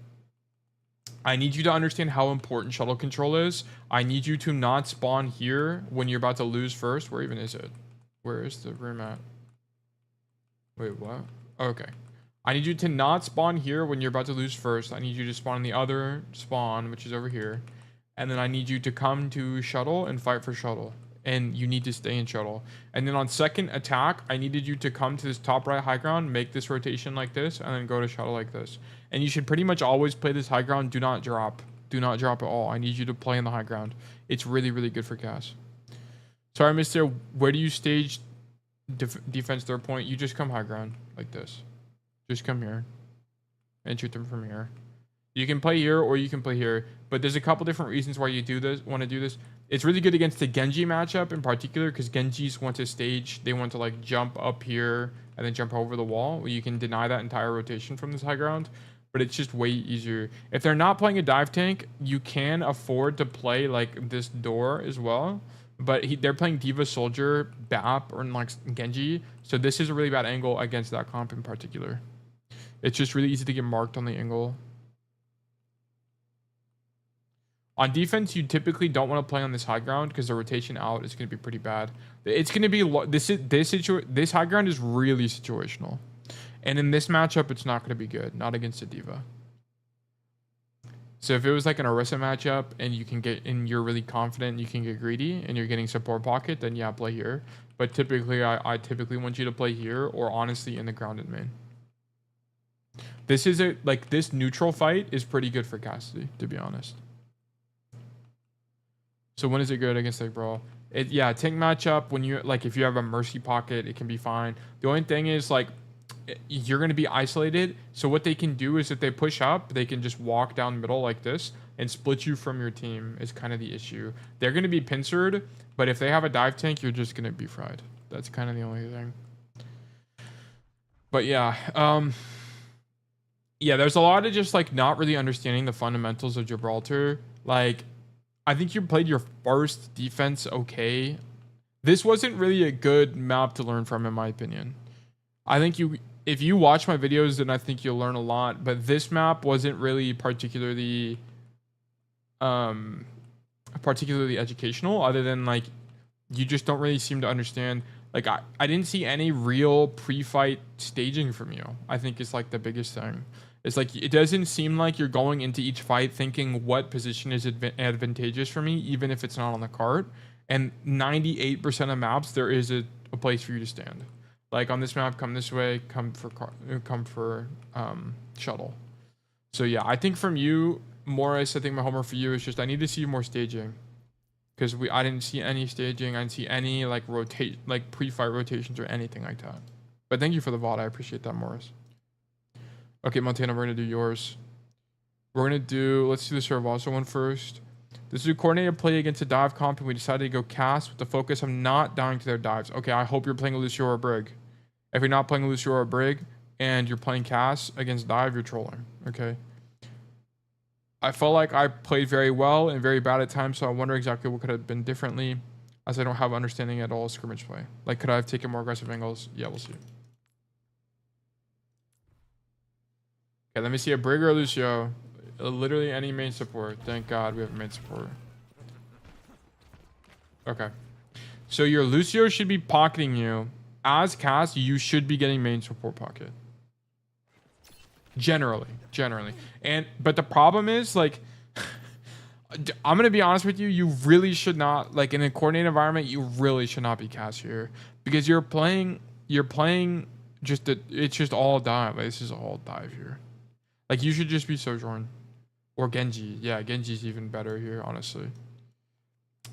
I need you to understand how important shuttle control is. I need you to not spawn here when you're about to lose first. Where even is it? Where is the room at? Wait, what? Okay. I need you to not spawn here when you're about to lose first. I need you to spawn in the other spawn, which is over here. And then I need you to come to shuttle and fight for shuttle. And you need to stay in shuttle. And then on second attack, I needed you to come to this top right high ground, make this rotation like this, and then go to shuttle like this. And you should pretty much always play this high ground. Do not drop. Do not drop at all. I need you to play in the high ground. It's really, really good for Cass. Sorry, mister. Where do you stage defense third point, you just come high ground like this. Just come here and shoot them from here. You can play here or you can play here, but there's a couple different reasons why you want to do this. It's really good against the Genji matchup in particular, because Genjis want to stage, they want to like jump up here and then jump over the wall. You can deny that entire rotation from this high ground, but it's just way easier. If they're not playing a dive tank, you can afford to play like this door as well, but they're playing Diva Soldier, BAP, or like Genji, so this is a really bad angle against that comp in particular. It's just really easy to get marked on the angle. On defense, you typically don't want to play on this high ground because the rotation out is going to be pretty bad. It's going to be this high ground is really situational, and in this matchup, it's not going to be good. Not against a diva. So if it was like an Orisa matchup and you can get and you're really confident, you can get greedy and you're getting support pocket, then yeah, play here. But typically, I typically want you to play here or honestly in the grounded main. This is this neutral fight is pretty good for Cassidy, to be honest. So when is it good against like brawl? Yeah, tank matchup, when you like if you have a mercy pocket, it can be fine. The only thing is like you're gonna be isolated. So what they can do is if they push up, they can just walk down middle like this and split you from your team is kind of the issue. They're gonna be pincered, but if they have a dive tank, you're just gonna be fried. That's kind of the only thing. But yeah, yeah, there's a lot of just like not really understanding the fundamentals of Gibraltar. Like, I think you played your first defense okay. This wasn't really a good map to learn from, in my opinion. I think if you watch my videos, then I think you'll learn a lot. But this map wasn't really particularly educational, other than like you just don't really seem to understand. Like I didn't see any real pre-fight staging from you. I think is like the biggest thing. It's like it doesn't seem like you're going into each fight thinking what position is advantageous for me, even if it's not on the card. And 98% of maps, there is a place for you to stand. Like on this map, come this way, come for shuttle. So yeah, I think from you, Morris, I think my homework for you is just I need to see more staging, because I didn't see any staging. I didn't see any like pre-fight rotations or anything like that. But thank you for the VOD. I appreciate that, Morris. Okay, Montana, we're gonna do yours. Let's do the Servoso one first. This is a coordinated play against a dive comp, and we decided to go cast with the focus of not dying to their dives. Okay, I hope you're playing a Lucio or a Brig. If you're not playing a Lucio or a Brig, and you're playing cast against dive, you're trolling, okay? I felt like I played very well and very bad at times, so I wonder exactly what could have been differently, as I don't have understanding at all of scrimmage play. Like, could I have taken more aggressive angles? Yeah, we'll see. Okay, let me see a Brig or a Lucio. Literally any main support. Thank God we have a main support. Okay. So your Lucio should be pocketing you. As cast, you should be getting main support pocket. Generally. But the problem is, like, I'm going to be honest with you. You really should not, like, in a coordinated environment, you really should not be cast here. Because you're playing just, it's just all dive. Like, this is all dive here. Like, you should just be Sojourn. Or Genji. Yeah, Genji's even better here, honestly.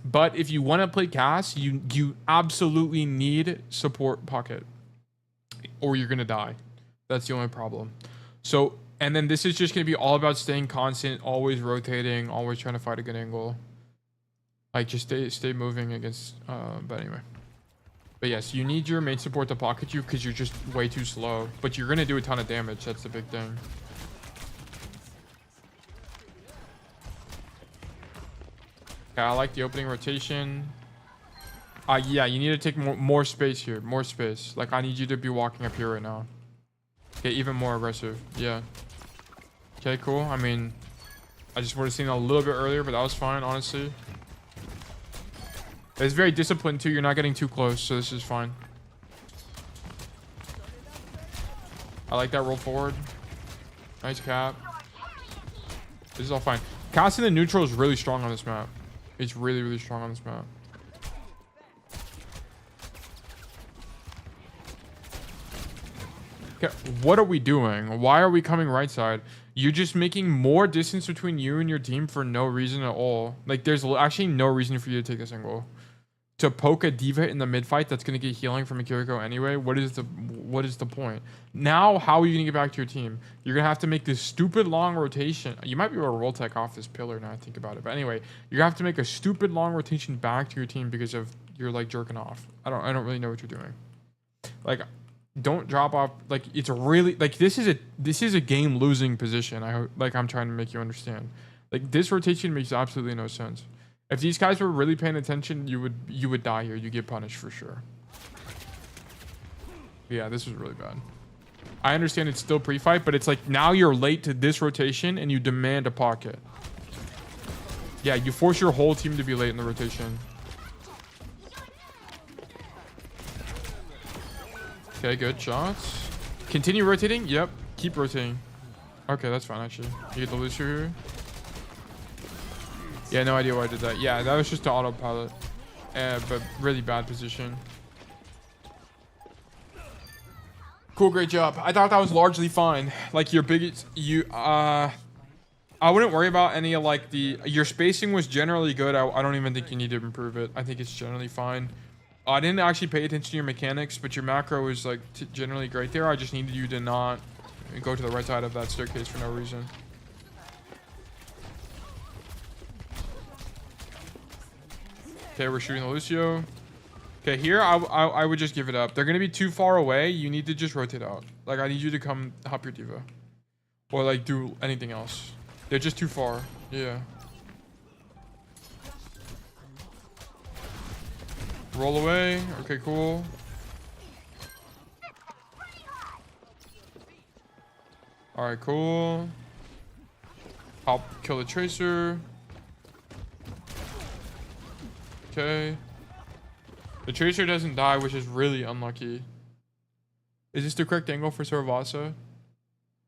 But if you want to play cast, you absolutely need support pocket. Or you're going to die. That's the only problem. So, and then this is just going to be all about staying constant, always rotating, always trying to fight a good angle. Like, just stay moving against... but anyway. But yes, you need your main support to pocket you because you're just way too slow. But you're going to do a ton of damage. That's the big thing. Okay, I like the opening rotation. Yeah, you need to take more space here. More space. Like, I need you to be walking up here right now. Okay, even more aggressive. Yeah. Okay, cool. I mean, I just would have seen it a little bit earlier, but that was fine, honestly. It's very disciplined, too. You're not getting too close, so this is fine. I like that roll forward. Nice cap. This is all fine. Casting the neutral is really strong on this map. It's really, really strong on this map. Okay, what are we doing? Why are we coming right side? You're just making more distance between you and your team for no reason at all. Like, there's actually no reason for you to take this angle. to poke a diva in the mid fight that's gonna get healing from a Kiriko anyway. What is the point? Now, how are you gonna get back to your team? You're gonna have to make this stupid long rotation. You might be able to roll tech off this pillar now I think about it. But anyway, you're gonna have to make a stupid long rotation back to your team because of you're like jerking off. I don't really know what you're doing. Like, don't drop off. Like, it's really like this is a game losing position. I'm trying to make you understand. Like, this rotation makes absolutely no sense. If these guys were really paying attention, you would die here. You get punished for sure. Yeah, this was really bad. I understand it's still pre-fight, but it's like now you're late to this rotation and you demand a pocket. Yeah, you force your whole team to be late in the rotation. Okay, good shots. Continue rotating. Yep, keep rotating. Okay, that's fine actually. You get the Lucio here. Yeah, no idea why I did that. Yeah, that was just an autopilot. But really bad position. Cool, great job. I thought that was largely fine. Like your biggest, I wouldn't worry about any of like your spacing was generally good. I don't even think you need to improve it. I think it's generally fine. I didn't actually pay attention to your mechanics, but your macro is like generally great there. I just needed you to not go to the right side of that staircase for no reason. Okay, we're shooting the Lucio. Okay, here I would just give it up. They're gonna be too far away. You need to just rotate out. Like, I need you to come help your diva, or like do anything else. They're just too far. Yeah. Roll away. Okay, cool. All right, cool. I'll kill the tracer. Okay. The tracer doesn't die, which is really unlucky. Is this the correct angle for Saravasa?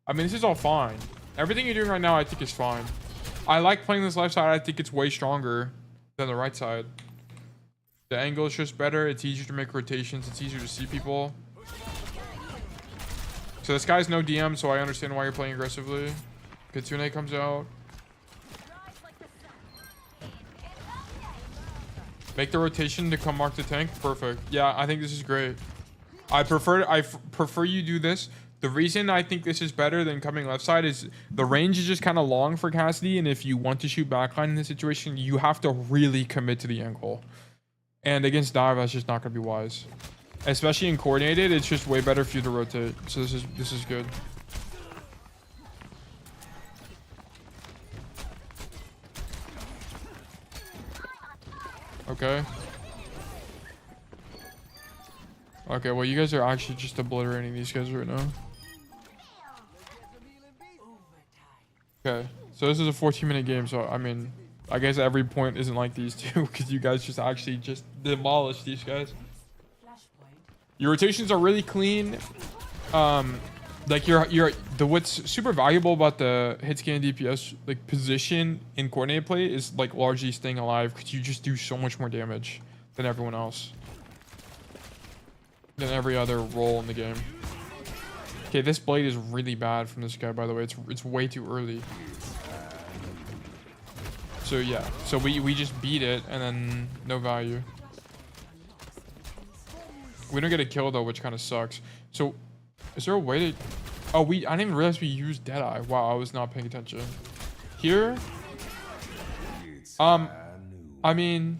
I mean, this is all fine. Everything you're doing right now, I think is fine. I like playing this left side. I think it's way stronger than the right side. The angle is just better. It's easier to make rotations. It's easier to see people. So this guy's no DM, so I understand why you're playing aggressively. Kitsune comes out. Make the rotation to come mark the tank. Perfect. Yeah, I think this is great. I prefer you do this. The reason I think this is better than coming left side is the range is just kind of long for Cassidy, and if you want to shoot backline in this situation, you have to really commit to the angle. And against dive, that's just not gonna be wise. Especially in coordinated, it's just way better for you to rotate. So this is good. Okay. Okay, well, you guys are actually just obliterating these guys right now. Okay, so this is a 14-minute game, so I mean, I guess every point isn't like these two because you guys just actually just demolished these guys. Your rotations are really clean. Like what's super valuable about the hit scan DPS like position in coordinated play is like largely staying alive because you just do so much more damage than everyone else, than every other role in the game. Okay, this blade is really bad from this guy, by the way. It's way too early. So yeah, so we just beat it and then no value. We don't get a kill though, which kind of sucks. So is there a way to... Oh, I didn't even realize we used Deadeye. Wow, I was not paying attention. Here? I mean...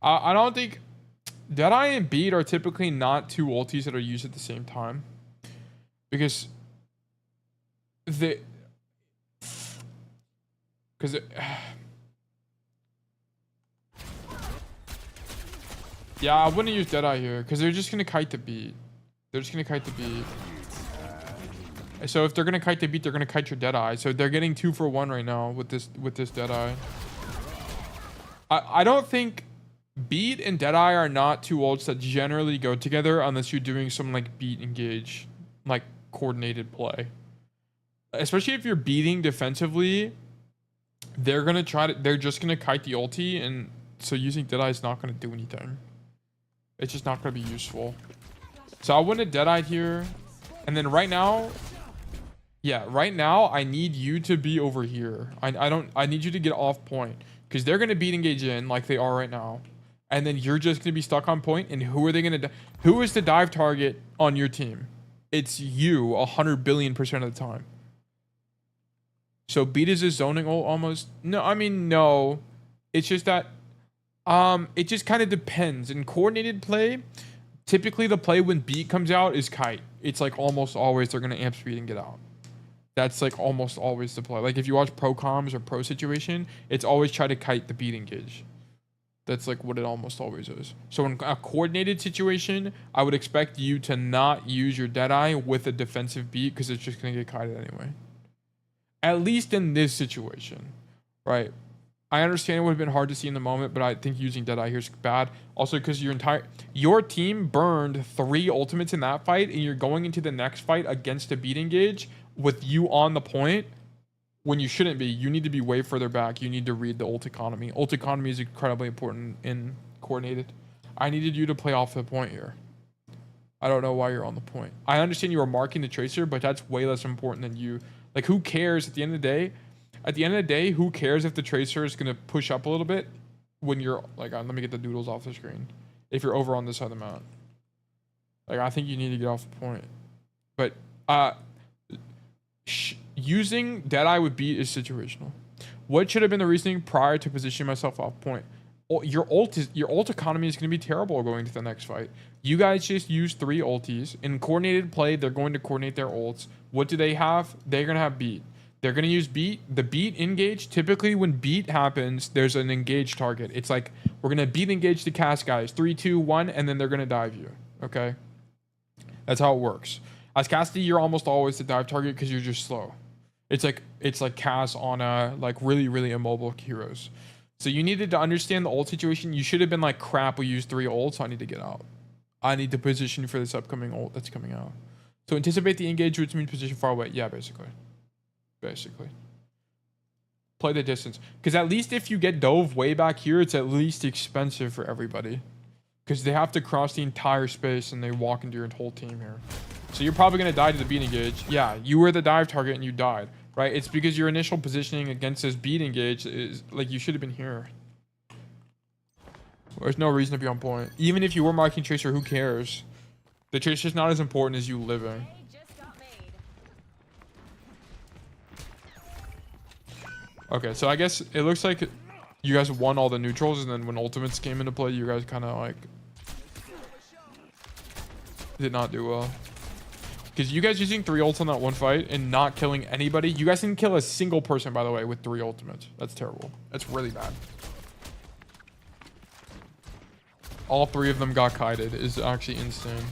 I don't think... Deadeye and Beat are typically not two ultis that are used at the same time. Because... Yeah, I wouldn't use Deadeye here because they're just gonna kite the beat. They're just gonna kite the beat. So if they're gonna kite the beat, they're gonna kite your Deadeye. So they're getting 2 for 1 right now with this Deadeye. I don't think beat and Deadeye are not two ults that generally go together unless you're doing some like beat engage, like coordinated play. Especially if you're beating defensively, they're just gonna kite the ulti, and so using Deadeye is not gonna do anything. It's just not going to be useful. So I wouldn't have Deadeyed here. And then right now, Yeah, right now I need you to be over here. I need you to get off point because they're gonna beat engage in like they are right now, and then you're just gonna be stuck on point. And who are they gonna? Who is the dive target on your team? It's you, 100 billion% of the time. So beat is a zoning ult almost. No, I mean no. It's just that it just kind of depends. In coordinated play, typically the play when beat comes out is kite. It's like almost always they're gonna amp speed and get out. That's like almost always the play. Like if you watch pro comms or pro situation, it's always try to kite the beat engage. That's like what it almost always is. So in a coordinated situation, I would expect you to not use your Deadeye with a defensive beat because it's just gonna get kited anyway. At least in this situation, right? I understand it would have been hard to see in the moment, but I think using Deadeye here is bad. Also, because your team burned 3 ultimates in that fight, and you're going into the next fight against a beat engage with you on the point when you shouldn't be. You need to be way further back. You need to read the ult economy. Ult economy is incredibly important in coordinated. I needed you to play off the point here. I don't know why you're on the point. I understand you were marking the tracer, but that's way less important than you. Like, who cares at the end of the day? At the end of the day, who cares if the tracer is going to push up a little bit when you're, like, let me get the doodles off the screen. If you're over on this side of the map. Like, I think you need to get off the point. But, using Deadeye with beat is situational. What should have been the reasoning prior to positioning myself off point? Your ult economy is going to be terrible going to the next fight. You guys just use 3 ultis. In coordinated play, they're going to coordinate their ults. What do they have? They're going to have beat. They're going to use beat. The beat engage, typically when beat happens, there's an engage target. It's like, we're going to beat engage the cast guys. 3, 2, 1, and then they're going to dive you. Okay? That's how it works. As Cassidy, you're almost always the dive target because you're just slow. It's like Cass on like really, really immobile heroes. So you needed to understand the ult situation. You should have been like, crap, we used 3 ults, so I need to get out. I need to position for this upcoming ult that's coming out. So anticipate the engage, which means position far away. Yeah, basically. Play the distance. Because at least if you get dove way back here, it's at least expensive for everybody. Because they have to cross the entire space and they walk into your whole team here. So you're probably going to die to the beat engage. Yeah, you were the dive target and you died. Right? It's because your initial positioning against this beat engage is like you should have been here. There's no reason to be on point. Even if you were marking tracer, who cares? The tracer's not as important as you living. Okay, so I guess it looks like you guys won all the neutrals, and then when ultimates came into play, you guys kind of like did not do well. Because you guys using 3 ults on that one fight and not killing anybody. You guys didn't kill a single person, by the way, with 3 ultimates. That's terrible. That's really bad. All 3 of them got kited is actually insane.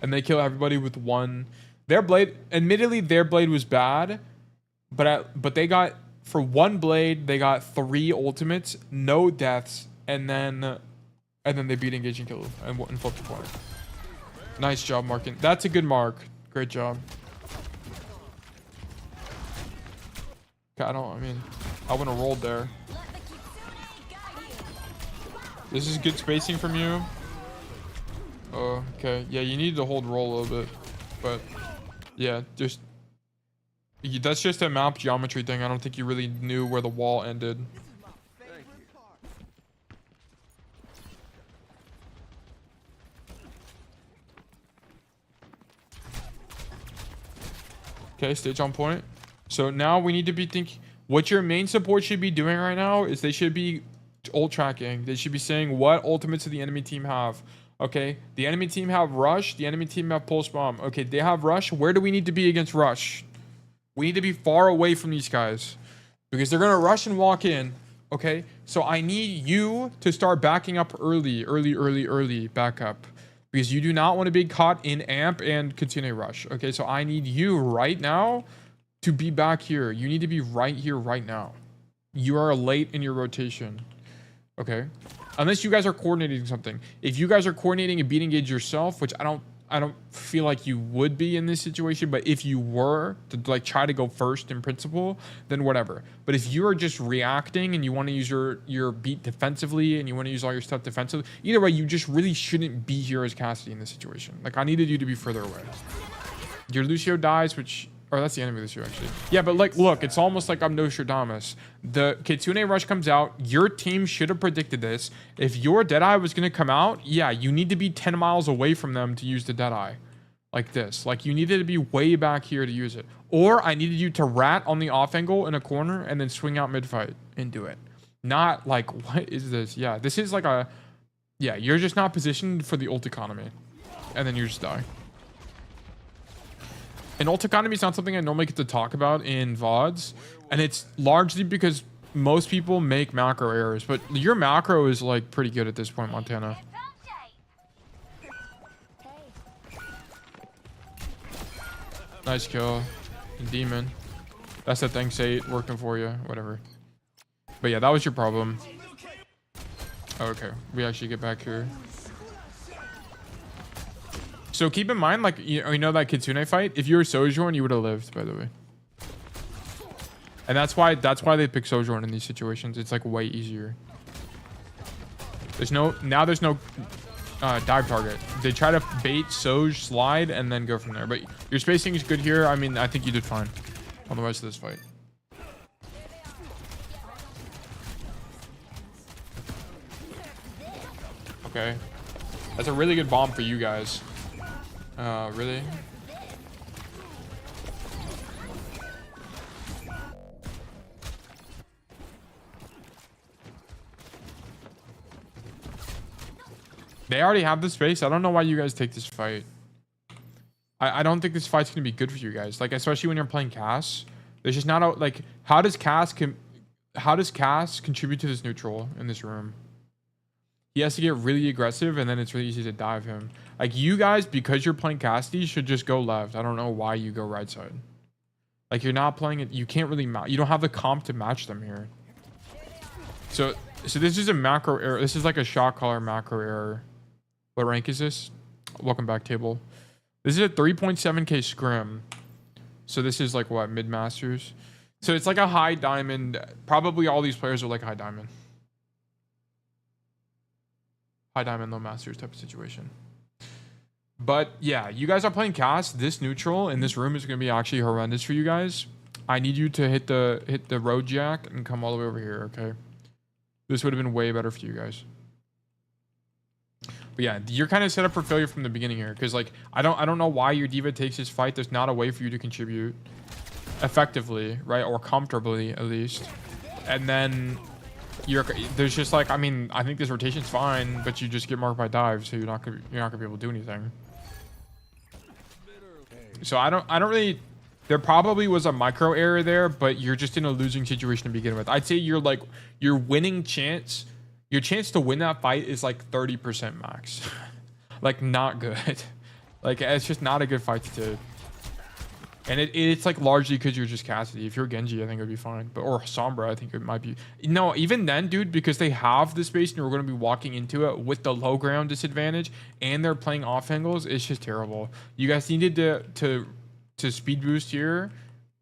And they kill everybody with 1. Their blade, admittedly, their blade was bad. But they got, for 1 blade, they got 3 ultimates, no deaths. And then they beat engage and killed and flipped the point. Nice job marking. That's a good mark. Great job. Okay, I wouldn't have rolled there. This is good spacing from you. Oh, okay. Yeah, you need to hold roll a little bit. But, yeah, that's just a map geometry thing. I don't think you really knew where the wall ended. Okay, stage on point. So now we need to be thinking what your main support should be doing right now is they should be ult tracking. They should be saying what ultimates do the enemy team have. Okay, the enemy team have rush. The enemy team have pulse bomb. Okay, they have rush. Where do we need to be against rush? We need to be far away from these guys because they're going to rush and walk in. Okay, so I need you to start backing up early backup. Because you do not want to be caught in amp and continue rush. Okay, so I need you right now to be back here. You need to be right here right now. You are late in your rotation. Okay? Unless you guys are coordinating something. If you guys are coordinating a beat engage yourself, which I don't feel like you would be in this situation, but if you were to like try to go first in principle, then whatever. But if you are just reacting and you want to use your beat defensively and you want to use all your stuff defensively, either way, you just really shouldn't be here as Cassidy in this situation. Like, I needed you to be further away. Your Lucio dies, which Or that's the enemy this year, actually. Yeah, but like, look, it's almost like I'm Nostradamus. The Kitsune Rush comes out. Your team should have predicted this. If your Deadeye was going to come out, yeah, you need to be 10 miles away from them to use the Deadeye. Like this. Like, you needed to be way back here to use it. Or I needed you to rat on the off angle in a corner and then swing out mid-fight and do it. Not like, what is this? Yeah, this is like a... Yeah, you're just not positioned for the ult economy. And then you just die. And ult economy is not something I normally get to talk about in VODs. And it's largely because most people make macro errors. But your macro is like pretty good at this point, Montana. Nice kill. Demon. That's the thing, say it working for you. Whatever. But yeah, that was your problem. Okay, we actually get back here. So keep in mind, like, you know that Kitsune fight? If you were Sojourn, you would have lived, by the way. And that's why they pick Sojourn in these situations. It's like way easier. There's no dive target. They try to bait Soj, slide, and then go from there. But your spacing is good here. I mean, I think you did fine on the rest of this fight. Okay. That's a really good bomb for you guys. Really? They already have the space. I don't know why you guys take this fight. I don't think this fight's gonna be good for you guys. Like, especially when you're playing Cass. There's just not a, like, how does Cass contribute to this neutral in this room? He has to get really aggressive, and then it's really easy to dive him. Like, you guys, because you're playing Cassidy, should just go left. I don't know why you go right side. Like, you're not playing it. You can't really you don't have the comp to match them here. So this is a macro error. This is like a shot caller macro error. What rank is this? Welcome back, table. This is a 3.7k scrim. So this is like what, mid masters? So it's like a high diamond. Probably all these players are like high diamond. High diamond, low masters type of situation. But yeah, you guys are playing Cass. This neutral in this room is going to be actually horrendous for you guys. I need you to hit the road jack and come all the way over here, okay? This would have been way better for you guys. But yeah, you're kind of set up for failure from the beginning here, because like I don't know why your diva takes this fight. There's not a way for you to contribute effectively, right, or comfortably at least. And then there's just like, I mean, I think this rotation's fine, but you just get marked by dives, so you're not gonna be able to do anything. So I don't really. There probably was a micro error there, but you're just in a losing situation to begin with. I'd say your winning chance. Your chance to win that fight is like 30% max. Like, not good. Like, it's just not a good fight to take. And it's like largely because you're just Cassidy. If you're Genji, I think it would be fine. But or Sombra, I think it might be. No, even then, dude, because they have the space and you're going to be walking into it with the low ground disadvantage and they're playing off angles, it's just terrible. You guys needed to speed boost here.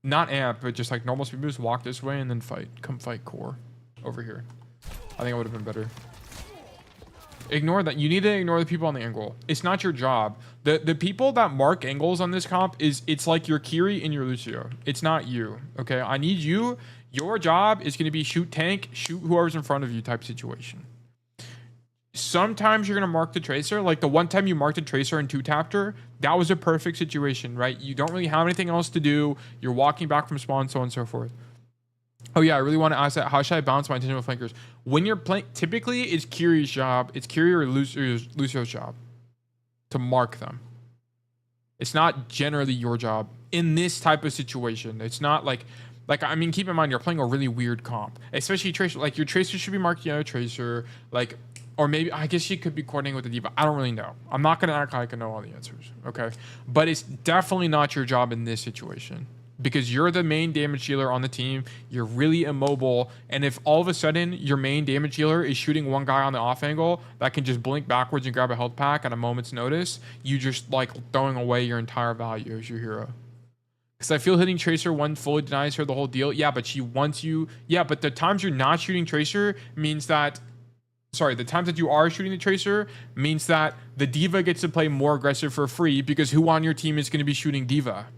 Not amp, but just like normal speed boost, walk this way and then fight. Come fight core over here. I think it would have been better. Ignore that. You need to ignore the people on the angle. It's not your job. The people that mark angles on this comp it's like your Kiri and your Lucio. It's not you. Okay. I need you. Your job is going to be shoot tank, shoot whoever's in front of you type situation. Sometimes you're going to mark the tracer. Like the one time you marked the tracer and two-tapped her, that was a perfect situation, right? You don't really have anything else to do. You're walking back from spawn, so on and so forth. Oh yeah, I really want to ask that. How should I balance my attention with flankers? When you're playing, typically it's Kiri's job. It's Kiri or Lucio's job to mark them. It's not generally your job in this type of situation. It's not like I mean, keep in mind you're playing a really weird comp, especially tracer. Like your tracer should be marked, tracer. Like, or maybe I guess she could be coordinating with the diva. I don't really know. I'm not gonna act like I know all the answers. Okay, but it's definitely not your job in this situation. Because you're the main damage dealer on the team, you're really immobile, and if all of a sudden your main damage dealer is shooting one guy on the off angle that can just blink backwards and grab a health pack at a moment's notice, you just like throwing away your entire value as your hero. Because I feel hitting Tracer one fully denies her the whole deal. Yeah, but she wants you. Yeah, but the times you're not shooting Tracer means that. Sorry, the times that you are shooting the Tracer means that the diva gets to play more aggressive for free because who on your team is going to be shooting diva?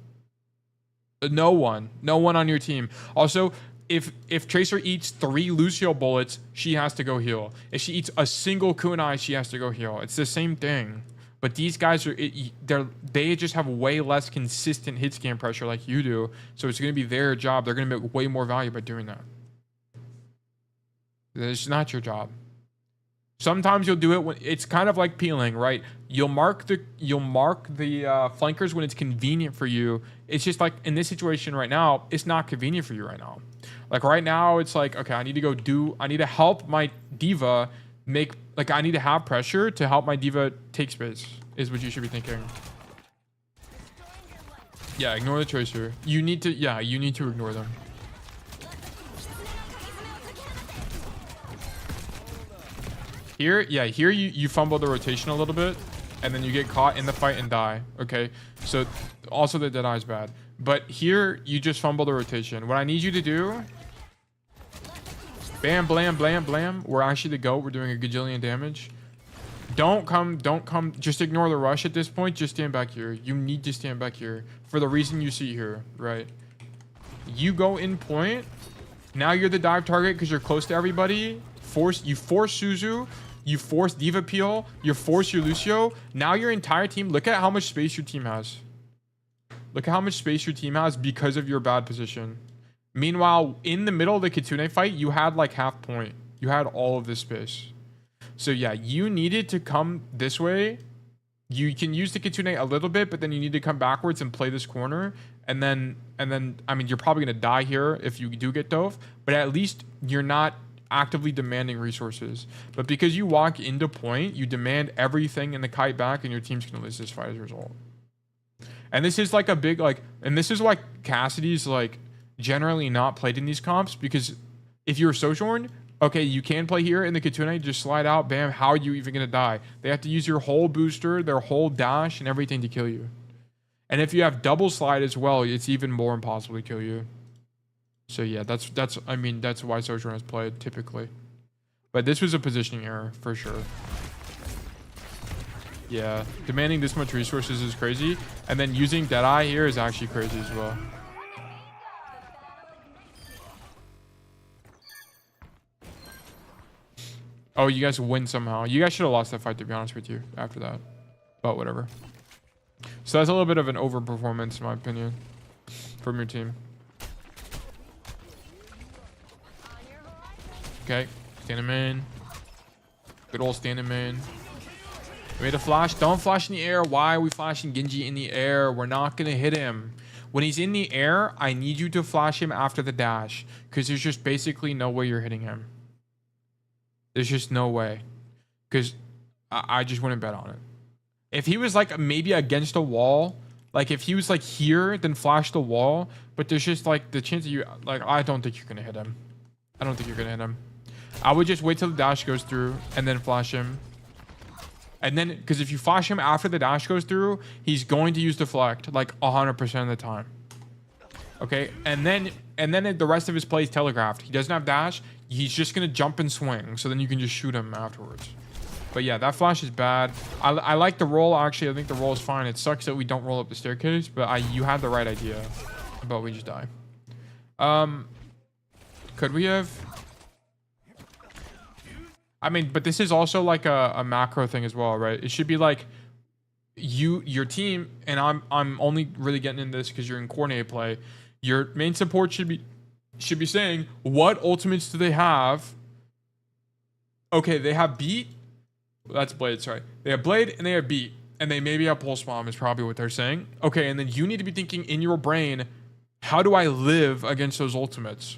No one on your team. Also, if Tracer eats 3 Lucio bullets, she has to go heal. If she eats a single kunai, she has to go heal. It's the same thing. But these guys they just have way less consistent hit scan pressure like you do. So it's gonna be their job. They're gonna make way more value by doing that. It's not your job. Sometimes you'll do it when it's kind of like peeling, right? You'll mark the flankers when it's convenient for you. It's just like in this situation right now, it's not convenient for you right now. Like right now, it's like, okay, I need to help my diva I need to have pressure to help my diva take space, is what you should be thinking. Yeah, ignore the tracer. You need to ignore them. Here you fumble the rotation a little bit, and then you get caught in the fight and die. Okay, so also the Deadeye is bad, but here you just fumble the rotation. What I need you to do, bam, blam, blam, blam. We're actually the GOAT. We're doing a gajillion damage. Don't come. Just ignore the rush at this point. Just stand back here. You need to stand back here for the reason you see here, right? You go in point. Now you're the dive target because you're close to everybody. You force Suzu. You force Diva Peel. You force your Lucio. Now your entire team. Look at how much space your team has. Look at how much space your team has because of your bad position. Meanwhile, in the middle of the Kitsune fight, you had like half point. You had all of this space. So yeah, you needed to come this way. You can use the Kitsune a little bit, but then you need to come backwards and play this corner. And then, I mean, you're probably going to die here if you do get dove. But at least you're not actively demanding resources. But because you walk into point, you demand everything in the kite back, and your team's going to lose this fight as a result. And this is like a big, like, and this is why Cassidy's like generally not played in these comps, because if you're Sojourn, okay, you can play here in the Kitsune, just slide out, bam, how are you even going to die? They have to use your whole booster, their whole dash, and everything to kill you. And if you have double slide as well, it's even more impossible to kill you. So yeah, that's why Sojourn has played typically. But this was a positioning error for sure. Yeah, demanding this much resources is crazy. And then using Deadeye here is actually crazy as well. Oh, you guys win somehow. You guys should have lost that fight, to be honest with you, after that. But whatever. So that's a little bit of an overperformance, in my opinion, from your team. Okay, standing main. Good old standing main. We made a flash. Don't flash in the air. Why are we flashing Genji in the air? We're not going to hit him. When he's in the air, I need you to flash him after the dash, because there's just basically no way you're hitting him. There's just no way, because I just wouldn't bet on it. If he was like maybe against a wall, like if he was like here, then flash the wall. But there's just like the chance that you, like, I don't think you're going to hit him. I don't think you're going to hit him. I would just wait till the dash goes through and then flash him. And then, because if you flash him after the dash goes through, he's going to use deflect like 100% of the time. Okay, and then the rest of his play is telegraphed. He doesn't have dash. He's just going to jump and swing. So then you can just shoot him afterwards. But yeah, that flash is bad. I like the roll, actually. I think the roll is fine. It sucks that we don't roll up the staircase, but you had the right idea. But we just die. Could we have... I mean, but this is also like a macro thing as well, right? It should be like your team, and I'm only really getting in this because you're in coordinated play. Your main support should be saying, what ultimates do they have? Okay, they have beat. That's blade, sorry. They have blade and they have beat, and they maybe have pulse bomb is probably what they're saying. Okay, and then you need to be thinking in your brain, how do I live against those ultimates?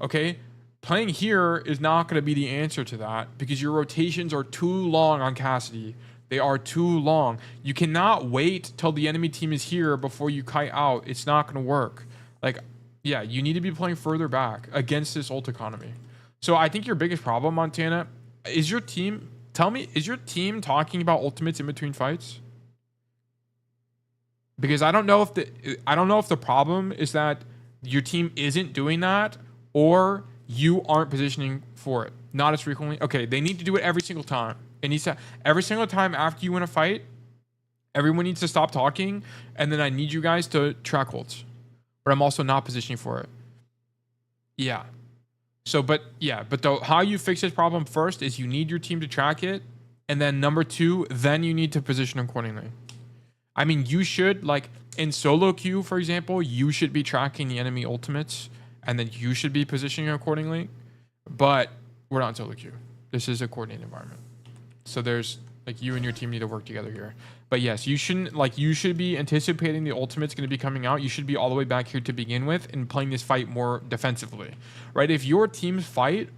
Okay. Playing here is not going to be the answer to that, because your rotations are too long on Cassidy. They are too long. You cannot wait till the enemy team is here before you kite out. It's not going to work. Like, yeah, you need to be playing further back against this ult economy. So I think your biggest problem, Montana, is your team... Tell me, is your team talking about ultimates in between fights? Because I don't know if the problem is that your team isn't doing that, or you aren't positioning for it. Not as frequently. Okay, they need to do it every single time. It needs to, every single time after you win a fight, everyone needs to stop talking, and then I need you guys to track ults. but I'm also not positioning for it. Yeah. So, but how you fix this problem first is you need your team to track it. And then number 2, then you need to position accordingly. I mean, you should, like in solo queue, for example, you should be tracking the enemy ultimates and then you should be positioning accordingly. But we're not in solo queue. This is a coordinated environment. So there's like you and your team need to work together here. But yes, you shouldn't, like, you should be anticipating the ultimate's going to be coming out. You should be all the way back here to begin with and playing this fight more defensively, right? If your team's fight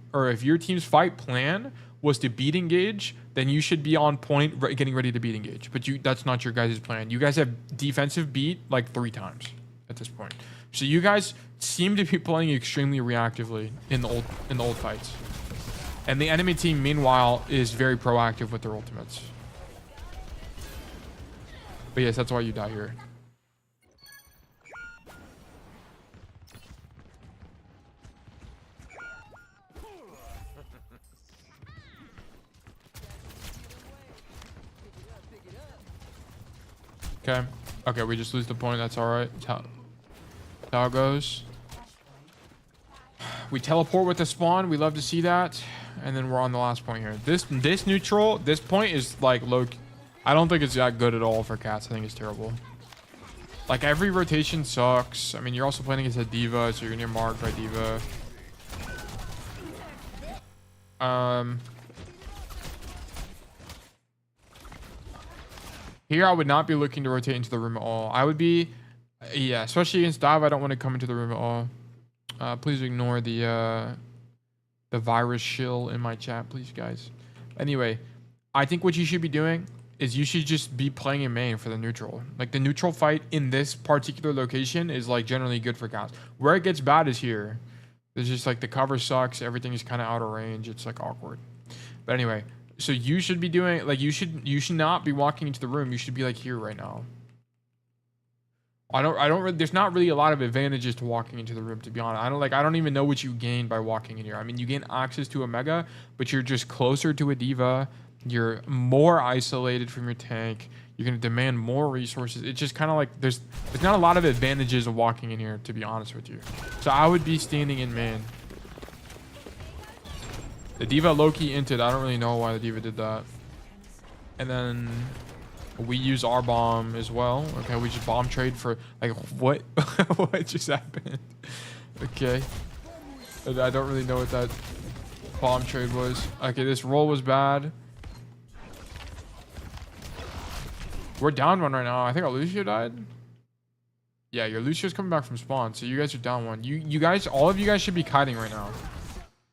plan was to beat engage, then you should be on point getting ready to beat engage. But that's not your guys' plan. You guys have defensive beat like 3 times at this point. So you guys seem to be playing extremely reactively in the old fights. And the enemy team, meanwhile, is very proactive with their ultimates. But yes, that's why you die here. Okay. Okay, we just lose the point. That's all right. That's how it goes. We teleport with the spawn. We love to see that. And then we're on the last point here. This neutral, this point is like low. I don't think it's that good at all for cats. I think it's terrible. Like every rotation sucks. I mean, you're also playing against a diva, so you're gonna get marked by diva. Here I would not be looking to rotate into the room at all. I would be, yeah, especially against dive. I don't want to come into the room at all. Please ignore the virus shill in my chat, please, guys. Anyway, I think what you should be doing is you should just be playing in main for the neutral. Like the neutral fight in this particular location is like generally good for cats. Where it gets bad is here. It's just like the cover sucks. Everything is kind of out of range. It's like awkward. But anyway, so you should be doing like you should not be walking into the room. You should be like here right now. There's not really a lot of advantages to walking into the room, to be honest. I don't even know what you gain by walking in here. I mean, you gain access to a mega, but you're just closer to a diva. You're more isolated from your tank. You're going to demand more resources. It's just kind of like there's not a lot of advantages of walking in here, to be honest with you. So I would be standing in main. The diva low-key inted. I don't really know why the diva did that. And then we use our bomb as well. Okay, we just bomb trade for like what? What just happened? Okay, I don't really know what that bomb trade was. Okay, this roll was bad. We're down 1 right now. I think our Lucio died. Yeah, your Lucio's coming back from spawn, so you guys are down 1. You guys, all of you guys should be kiting right now.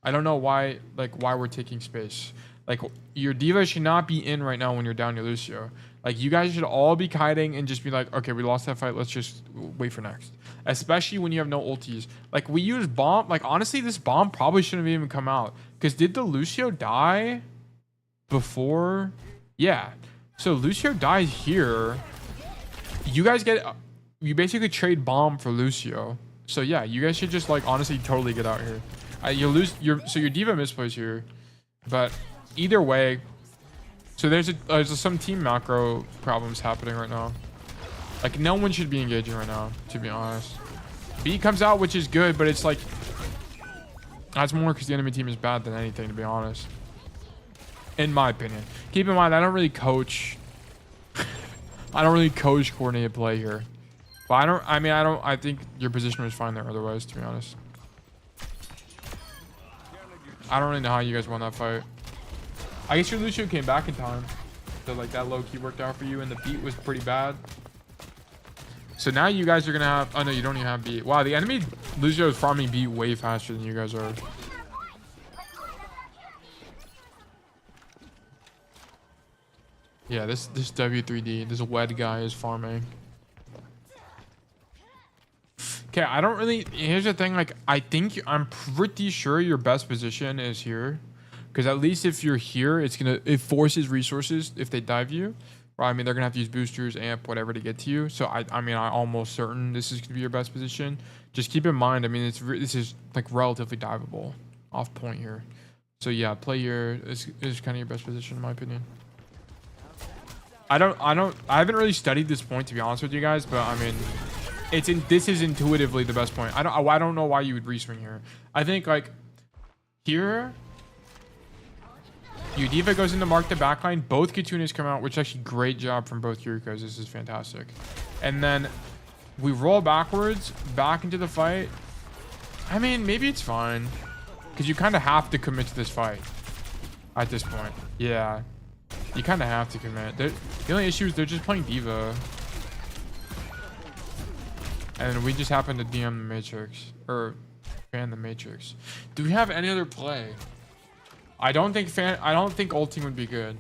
I don't know why we're taking space. Like your diva should not be in right now when you're down your Lucio. Like you guys should all be kiting and just be like, okay, we lost that fight. Let's just wait for next. Especially when you have no ultis. Like we use bomb. Like honestly, this bomb probably shouldn't have even come out. Because did the Lucio die before? Yeah. So Lucio dies here. You guys you basically trade bomb for Lucio. So yeah, you guys should just like honestly totally get out here. So your diva misplays here, but either way, so there's some team macro problems happening right now. Like no one should be engaging right now, to be honest. B comes out, which is good, but it's like that's more because the enemy team is bad than anything, to be honest. In my opinion. Keep in mind, I don't really coach coordinated play here. But I think your position was fine there otherwise, to be honest. I don't really know how you guys won that fight. I guess your Lucio came back in time. So like that low key worked out for you and the beat was pretty bad. So now you guys are gonna have, oh no, you don't even have beat. Wow, the enemy Lucio is farming beat way faster than you guys are. Yeah, this W3D, this wed guy is farming. Okay, I don't really, here's the thing, like, I'm pretty sure your best position is here. Because at least if you're here, it forces resources if they dive you. Or, I mean, they're going to have to use boosters, amp, whatever to get to you. So, I'm almost certain this is going to be your best position. Just keep in mind, I mean, this is, like, relatively diveable off point here. So, yeah, play here is kind of your best position, in my opinion. I haven't really studied this point, to be honest with you guys, but, I mean, This is intuitively the best point. I don't know why you would reswing here. I think like here, your diva goes into mark the backline. Both Katunas come out, which is actually great job from both Yurikos. This is fantastic. And then we roll backwards, back into the fight. I mean, maybe it's fine because you kind of have to commit to this fight at this point. Yeah, you kind of have to commit. The only issue is they're just playing diva. And we just happen to DM the Matrix or fan the Matrix. Do we have any other play? I don't think ulting would be good.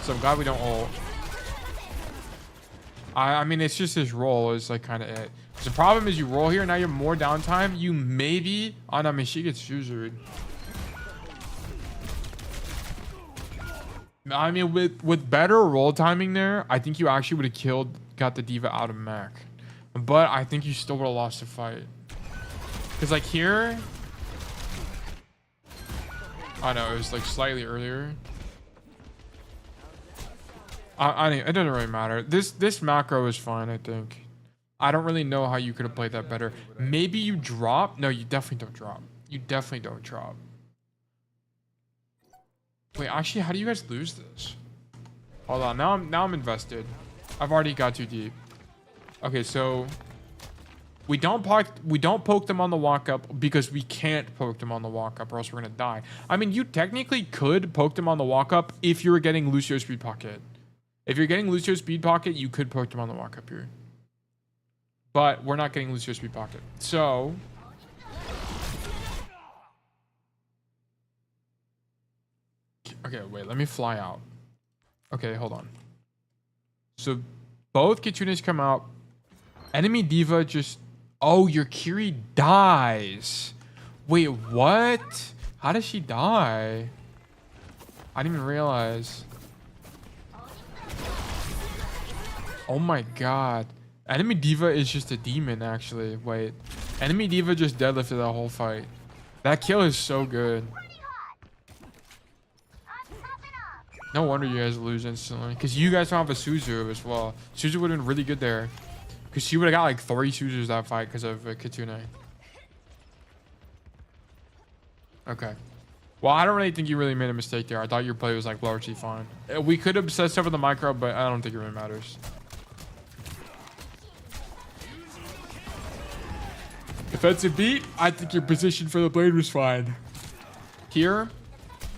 So I'm glad we don't ult. I mean, it's just this roll is like kind of it. The problem is you roll here, now you have more downtime. You maybe... Oh, no, I mean, she gets usured. I mean, with better roll timing there, I think you actually would have got the diva out of mech. But I think you still would have lost the fight. Because like here... I know, it was like slightly earlier. I think it doesn't really matter. This macro is fine, I think. I don't really know how you could have played that better. Maybe you drop. No, you definitely don't drop. You definitely don't drop. Wait, actually, how do you guys lose this? Hold on, now I'm invested. I've already got too deep. Okay, so we don't poke them on the walk up because we can't poke them on the walk up or else we're gonna die. I mean, you technically could poke them on the walk up if you were getting Lucio speed pocket. If you're getting Lucio speed pocket, you could poke them on the walk up here. But we're not getting Lucio speed pocket. So okay, wait, let me fly out. Okay, hold on. So both Kitunas come out. Enemy diva just... Oh, your Kiri dies. Wait, what? How does she die? I didn't even realize. Oh my god. Enemy diva is just a demon, actually. Wait. Enemy diva just deadlifted that whole fight. That kill is so good. No wonder you guys lose instantly. Because you guys don't have a Suzu as well. Suzu would have been really good there. Because she would have got like 3 Suzus that fight because of Kitsune. Okay. Well, I don't really think you really made a mistake there. I thought your play was like largely fine. We could have said stuff with the micro, but I don't think it really matters. Defensive beat. I think your position for the blade was fine. Here,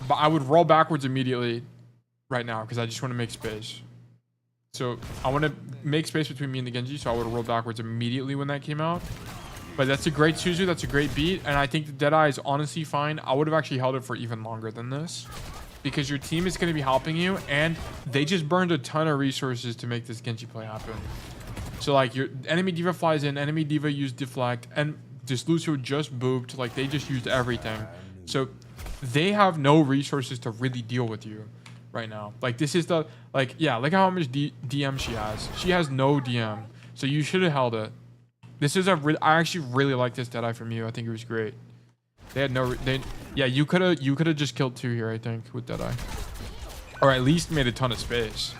but I would roll backwards immediately right now because I just want to make space. So I want to make space between me and the Genji, so I would roll backwards immediately when that came out. But that's a great Suzu. That's a great beat. And I think the Deadeye is honestly fine. I would have actually held it for even longer than this because your team is going to be helping you. And they just burned a ton of resources to make this Genji play happen. So like your enemy diva flies in, enemy diva used deflect, and this Lucio just booped. Like they just used everything. So they have no resources to really deal with you right now. Like this is the, like, yeah, look how much DM she has. She has no DM. So you should have held it. This is I actually really like this Deadeye from you. I think it was great. They had no, yeah, you could have just killed 2 here, I think, with Deadeye. Or at least made a ton of space.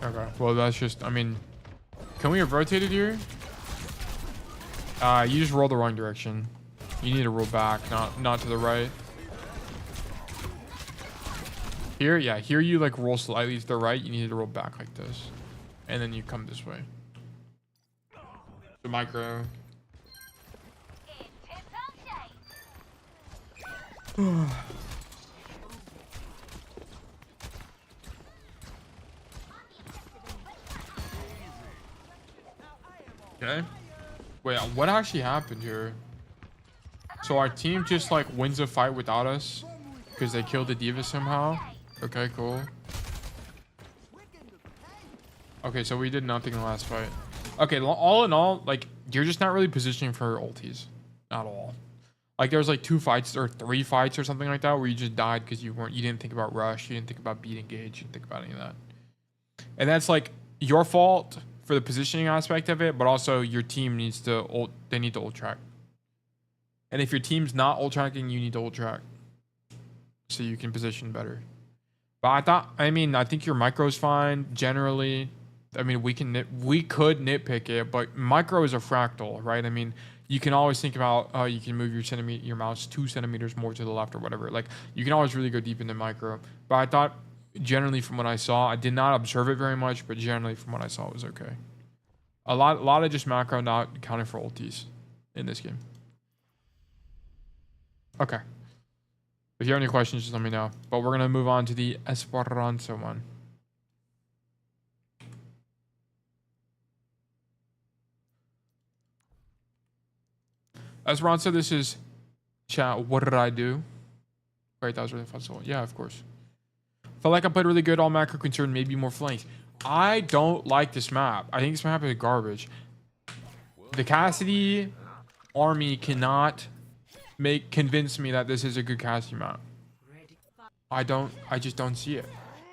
Okay, well, that's just, I mean, can we have rotated here? You just roll the wrong direction. You need to roll back, not to the right. Here, yeah, here you like roll slightly to the right. You need to roll back like this. And then you come this way. The micro. Okay. Wait, what actually happened here? So our team just like wins a fight without us because they killed the diva somehow. Okay, cool. Okay, so we did nothing in the last fight. Okay, all in all, like, you're just not really positioning for ultis at all. Like, there was like 2 fights or 3 fights or something like that where you just died because you didn't think about rush, you didn't think about beat engage, you didn't think about any of that. And that's like your fault for the positioning aspect of it, but also your team needs to ult. They need to ult track. And if your team's not ult tracking, you need to ult track. so you can position better. But I think your micro is fine generally. I mean, we could nitpick it, but micro is a fractal, right? I mean, you can always think about, you can move your mouse 2 centimeters more to the left or whatever. Like, you can always really go deep into micro. But I thought, generally from what I saw, I did not observe it very much, but generally from what I saw, it was okay. A lot of just macro not accounting for ultis in this game. Okay. If you have any questions, just let me know. But we're going to move on to the Esperanza one. Esperanza, this is chat. What did I do? Great, that was really fun. So, yeah, of course. Felt like I played really good. All macro concerned, maybe more flanks. I don't like this map. I think this map is garbage. The Cassidy army cannot convince me that this is a good Cassidy map. I just don't see it.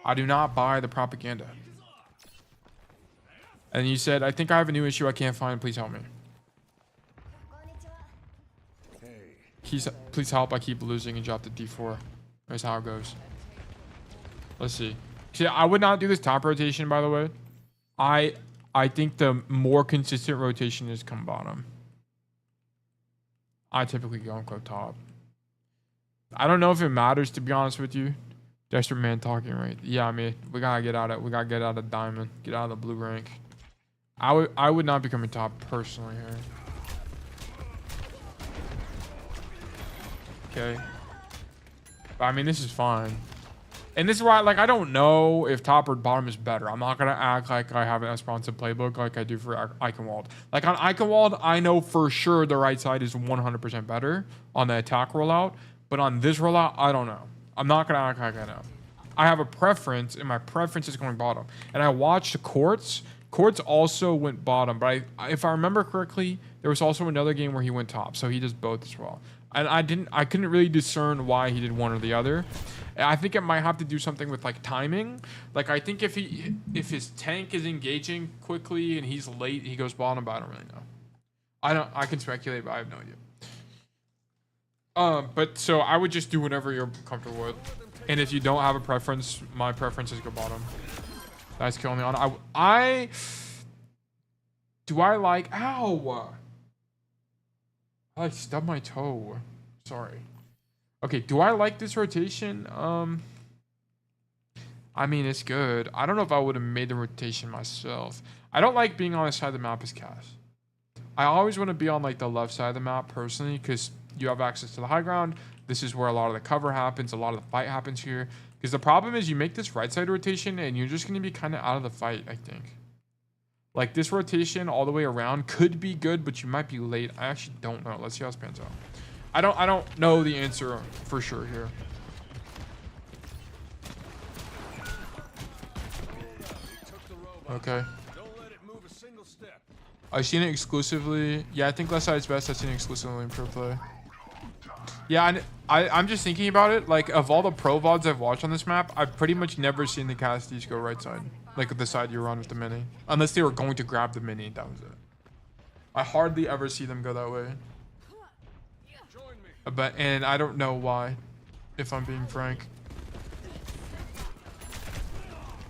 I do not buy the propaganda. And you said, I think I have a new issue I can't find. Please help me. Please help. I keep losing and drop to D4. That's how it goes. Let's see. See, I would not do this top rotation, by the way. I think the more consistent rotation is come bottom. I typically go and go top. I don't know if it matters, to be honest with you. Desperate man talking, right? Yeah, I mean, we gotta get out of diamond, get out of the blue rank. I would not be coming top personally here. Okay. But I mean, this is fine. And this is why, like, I don't know if top or bottom is better. I'm not going to act like I have an Esperanza playbook like I do for Eichenwald. Like, on Eichenwald, I know for sure the right side is 100% better on the attack rollout. But on this rollout, I don't know. I'm not going to act like I know. I have a preference, and my preference is going bottom. And I watched Quartz. Quartz also went bottom. But if I remember correctly, there was also another game where he went top. So he does both as well. And I couldn't really discern why he did one or the other. I think it might have to do something with like timing. Like I think if his tank is engaging quickly and he's late, he goes bottom, but I don't really know. I can speculate, but I have no idea. But so I would just do whatever you're comfortable with. And if you don't have a preference, my preference is go bottom. That's killing me on. Ow! I like stubbed my toe. Sorry. Okay, do I like this rotation? I mean, it's good. I don't know if I would have made the rotation myself. I don't like being on the side of the map as Cass. I always want to be on like the left side of the map personally because you have access to the high ground. This is where a lot of the cover happens. A lot of the fight happens here. Because the problem is you make this right side rotation and you're just going to be kind of out of the fight, I think. Like this rotation all the way around could be good, but you might be late. I actually don't know. Let's see how it pans out. I don't know the answer for sure here. Okay. I've seen it exclusively. Yeah, I think left side's best. I've seen it exclusively in pro play. Yeah, I'm just thinking about it. Like, of all the pro VODs I've watched on this map, I've pretty much never seen the Cassidys go right side. Like, the side you run with the mini. Unless they were going to grab the mini, that was it. I hardly ever see them go that way. And I don't know why, if I'm being frank.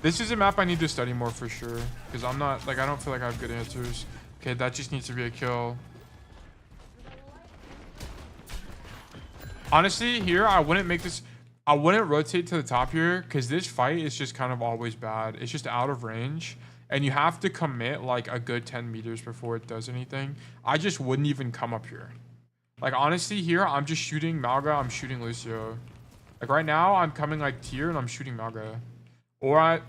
This is a map I need to study more for sure. Because I'm not, like, I don't feel like I have good answers. Okay, that just needs to be a kill. Honestly, here, I wouldn't rotate to the top here because this fight is just kind of always bad. It's just out of range. And you have to commit like a good 10 meters before it does anything. I just wouldn't even come up here. Like, honestly, here, I'm just shooting Malga. I'm shooting Lucio. Like, right now, I'm coming like tier and I'm shooting Malga. Or I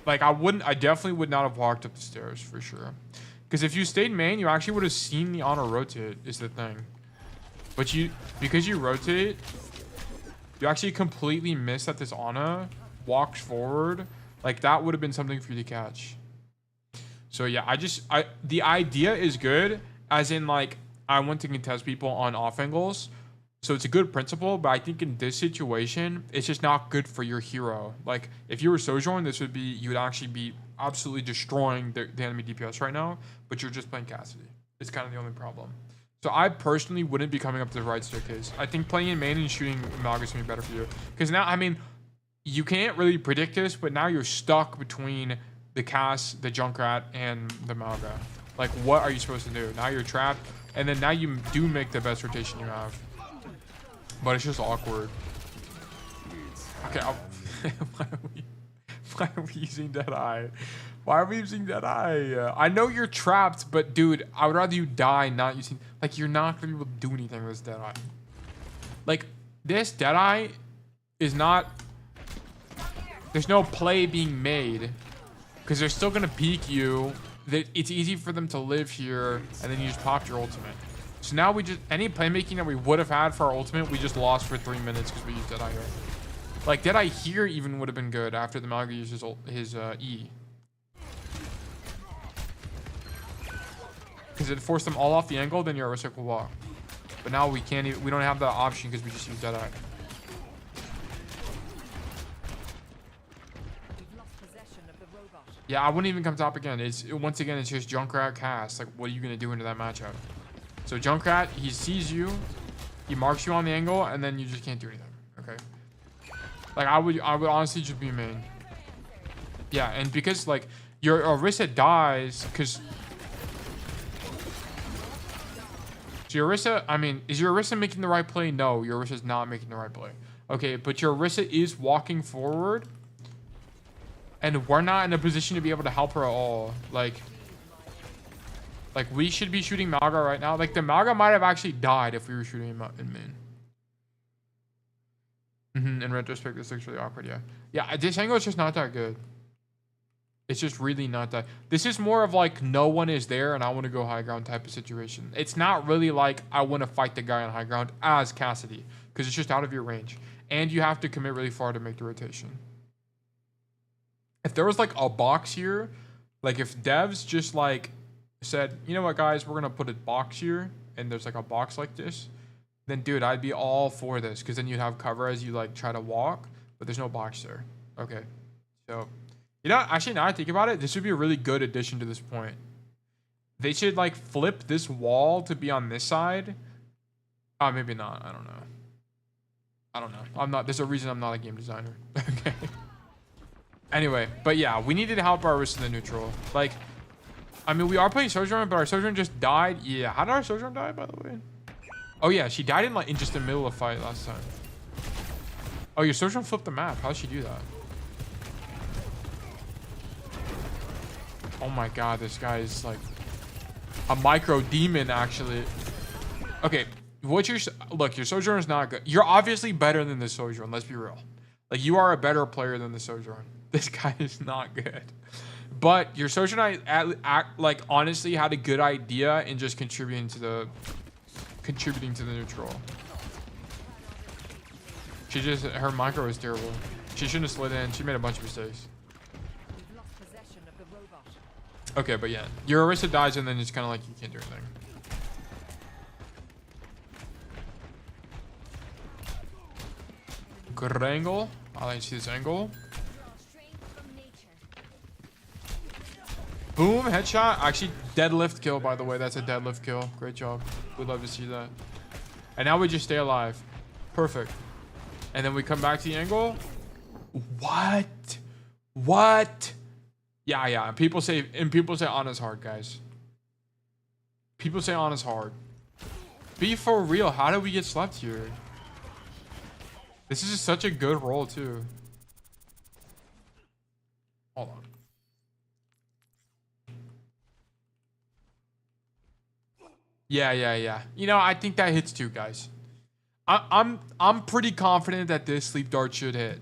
definitely would not have walked up the stairs for sure. Because if you stayed main, you actually would have seen the honor rotate is the thing. But because you rotate, you actually completely miss that this Ana walks forward. Like, that would have been something for you to catch. So, yeah, the idea is good, as in, like, I want to contest people on off angles. So, it's a good principle, but I think in this situation, it's just not good for your hero. Like, if you were Sojourn, you would actually be absolutely destroying the enemy DPS right now, but you're just playing Cassidy. It's kind of the only problem. So I personally wouldn't be coming up to the right staircase. I think playing in main and shooting Malga is going to be better for you. Because now, I mean, you can't really predict this, but now you're stuck between the Cass, the Junkrat, and the Malga. Like, what are you supposed to do? Now you're trapped, and then now you do make the best rotation you have. But it's just awkward. Okay, why are we using Deadeye? Why are we using Deadeye? I know you're trapped, but dude, I would rather you die not using... Like, you're not going to be able to do anything with this Deadeye. Like, this Deadeye is not... There's no play being made. Because they're still going to peek you. It's easy for them to live here, and then you just pop your ultimate. So now we just... Any playmaking that we would have had for our ultimate, we just lost for 3 minutes because we used Deadeye here. Like, Deadeye here even would have been good after the Malga used his E. Because it forced them all off the angle, then your Orisa will walk. But now we can't even... We don't have that option because we just used Deadeye. Yeah, I wouldn't even come top again. Once again, it's just Junkrat Cass. Like, what are you going to do into that matchup? So Junkrat, he sees you. He marks you on the angle, and then you just can't do anything. Okay. Like, I would honestly just be main. Yeah, and because, like, your Orisa dies, because... So your Orisa, I mean, is your Orisa making the right play? No, your Orisa's not making the right play. Okay, but your Orisa is walking forward. And we're not in a position to be able to help her at all. Like we should be shooting Malga right now. Like, the Malga might have actually died if we were shooting him in main. In retrospect, this looks really awkward, yeah. Yeah, this angle is just not that good. It's just really not that. This is more of like, no one is there and I want to go high ground type of situation. It's not really like I want to fight the guy on high ground as Cassidy. Because it's just out of your range. And you have to commit really far to make the rotation. If there was like a box here, like if devs just like said, you know what guys, we're gonna put a box here, and there's like a box like this, then dude, I'd be all for this, because then you'd have cover as you like try to walk, but there's no box there. Okay, so you know, actually now I think about it, this would be a really good addition to this point. They should like flip this wall to be on this side. Maybe not. I don't know. I'm not. There's a reason I'm not a game designer. Okay. Anyway, but yeah, we needed to help our Orisa in the neutral. Like, I mean, we are playing Sojourn, but our Sojourn just died. Yeah, how did our Sojourn die, by the way? Oh yeah, she died in just the middle of fight last time. Oh, your Sojourn flipped the map. How did she do that? Oh my god, this guy is like a micro demon, actually. Okay, look, your Sojourn is not good. You're obviously better than the Sojourn. Let's be real. Like, you are a better player than the Sojourn. This guy is not good. But your Sojourn, like, honestly had a good idea in just contributing to the neutral. Her micro is terrible. She shouldn't have slid in. She made a bunch of mistakes. Okay, but yeah. Your Orisa dies and then it's kind of like you can't do anything. Good angle. I like to see this angle. Boom, headshot. Actually, deadlift kill, by the way. That's a deadlift kill. Great job. We'd love to see that. And now we just stay alive. Perfect. And then we come back to the angle. What? What? Yeah. People say on is hard, guys. People say on is hard. Be for real. How did we get slept here? This is just such a good roll, too. Hold on. Yeah. You know, I think that hits too, guys. I'm pretty confident that this sleep dart should hit.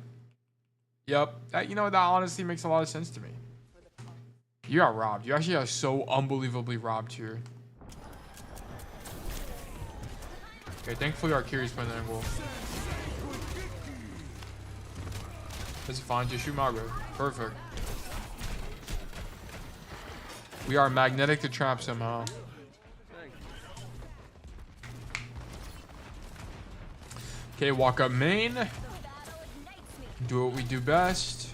Yep. That honestly makes a lot of sense to me. You got robbed. You actually got so unbelievably robbed here. Okay, thankfully our Kiri's playing the angle. That's fine. Just shoot Malga. Perfect. We are magnetic to trap somehow. Okay, walk up main. Do what we do best.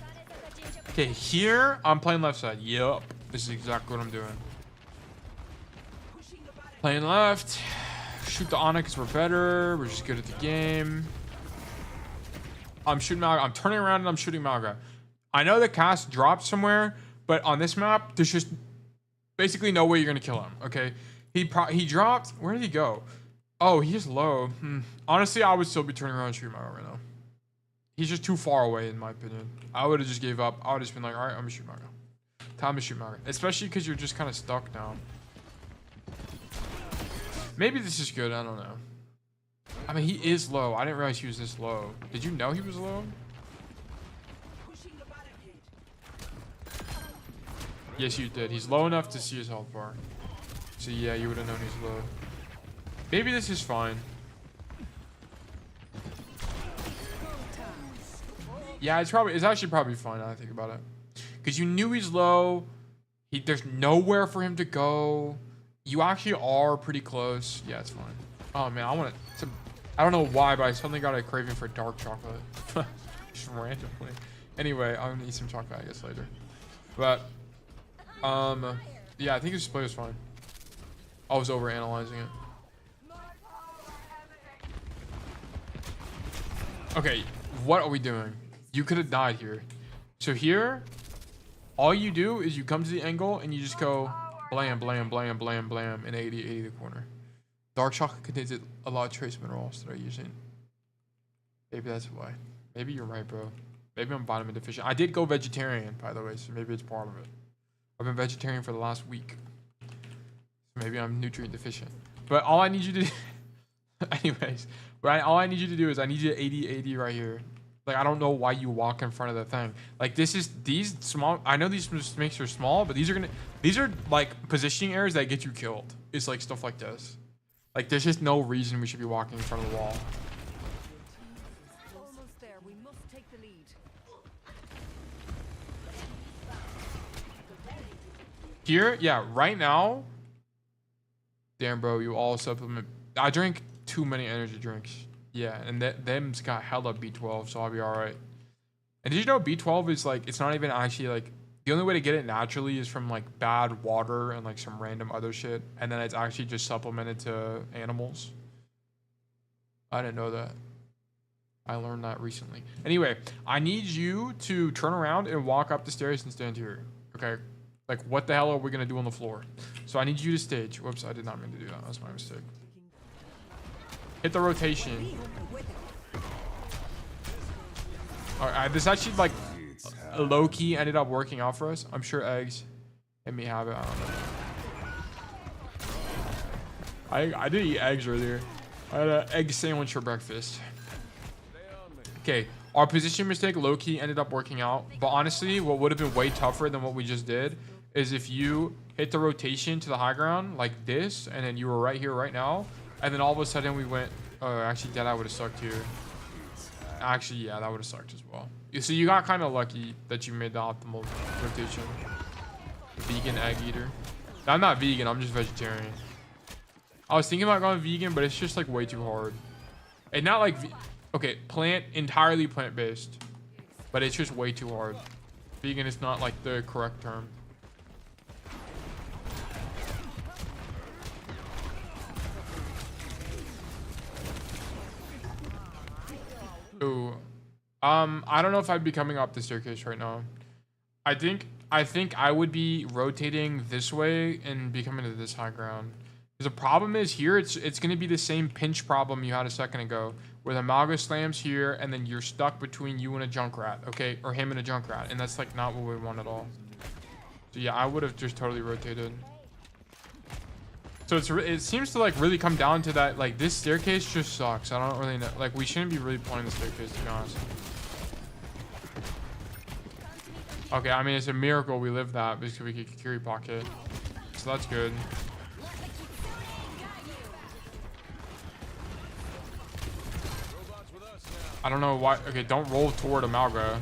Okay, here I'm playing left side. Yup. This is exactly what I'm doing. Playing left. Shoot the Onyx, we're better. We're just good at the game. I'm shooting Malga. I'm turning around and I'm shooting Malga. I know the cast dropped somewhere, but on this map, there's just basically no way you're gonna kill him. Okay, he dropped. Where did he go? Oh, he's low. Honestly, I would still be turning around and shooting Malga right now. He's just too far away, in my opinion. I would have just gave up. I would have just been like, all right, I'm gonna shoot Malga. Time to shoot Malga. Especially because you're just kind of stuck now. Maybe this is good. I don't know. I mean, he is low. I didn't realize he was this low. Did you know he was low? Yes, you did. He's low enough to see his health bar. So yeah, you would have known he's low. Maybe this is fine. Yeah, it's actually probably fine now that I think about it. Because you knew he's low. There's nowhere for him to go. You actually are pretty close. Yeah, it's fine. Oh man, I don't know why, but I suddenly got a craving for dark chocolate. Just randomly. Anyway, I'm gonna eat some chocolate, I guess, later. But, yeah, I think this play was fine. I was over-analyzing it. Okay, what are we doing? You could have died here. So here, all you do is you come to the angle and you just go blam, blam, blam, blam, blam, and 80 the corner. Dark chocolate contains a lot of trace minerals that are using. Maybe that's why. Maybe you're right, bro. Maybe I'm vitamin deficient. I did go vegetarian, by the way, so maybe it's part of it. I've been vegetarian for the last week. So maybe I'm nutrient deficient. But all I need you to do... Anyways, all I need you to do is I need you to 80 right here. Like, I don't know why you walk in front of the thing. Like, these small... I know these mistakes are small, but these are, like, positioning errors that get you killed. It's, like, stuff like this. Like, there's just no reason we should be walking in front of the wall. Almost there. We must take the lead. Here, yeah, right now. Damn, bro, you all supplement. I drink too many energy drinks. Yeah, and them's got hella B12, so I'll be all right. And did you know B12 is like, it's not even actually like, the only way to get it naturally is from like bad water and like some random other shit. And then it's actually just supplemented to animals. I didn't know that. I learned that recently. Anyway, I need you to turn around and walk up the stairs and stand here. Okay? Like, what the hell are we going to do on the floor? So I need you to stage. Whoops, I did not mean to do that. That's my mistake. Hit the rotation. Alright, this actually like low-key ended up working out for us. I'm sure eggs let me have it. I don't know. I did eat eggs earlier. I had an egg sandwich for breakfast. Okay, our position mistake low-key ended up working out. But honestly, what would have been way tougher than what we just did is if you hit the rotation to the high ground like this, and then you were right here right now, and then all of a sudden we went, oh, actually that would have sucked here. Actually, yeah, that would have sucked as well. So you got kind of lucky that you made the optimal rotation. Vegan egg eater. No, I'm not vegan, I'm just vegetarian. I was thinking about going vegan, but it's just like way too hard. And not like, okay, entirely plant-based, but it's just way too hard. Vegan is not like the correct term. Ooh. I don't know if I'd be coming up the staircase right now. I think I would be rotating this way and be coming to this high ground. The problem is here, it's gonna be the same pinch problem you had a second ago, where the Malga slams here and then you're stuck between you and a Junkrat, okay? Or him and a Junkrat, and that's like not what we want at all. So yeah, I would have just totally rotated. So it seems to like really come down to that, like this staircase just sucks. I don't really know, like we shouldn't be really playing the staircase, to be honest. Okay, I mean, it's a miracle we lived that because we could carry pocket. So that's good. I don't know why. Okay, don't roll toward a Malga.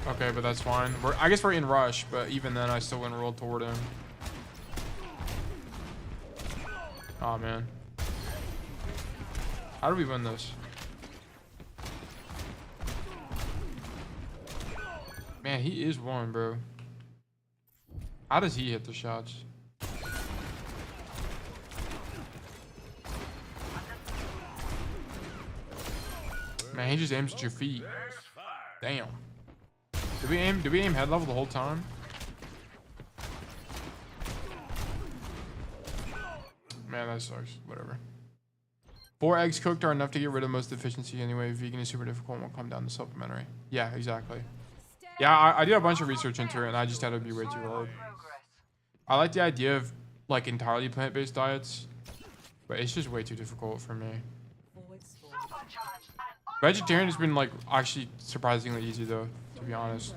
Okay, but that's fine. I guess we're in rush, but even then I still wouldn't roll toward him. Oh man. How do we win this? Man, he is one, bro. How does he hit the shots? Man, he just aims at your feet. Damn. Did we aim head level the whole time? Man, that sucks. Whatever. 4 eggs cooked are enough to get rid of most deficiency anyway. Vegan is super difficult and will come down to supplementary. Yeah, exactly. Yeah, I did a bunch of research into it and I just had to be way too low. I like the idea of like entirely plant-based diets, but it's just way too difficult for me. Vegetarian has been like actually surprisingly easy though, to be honest.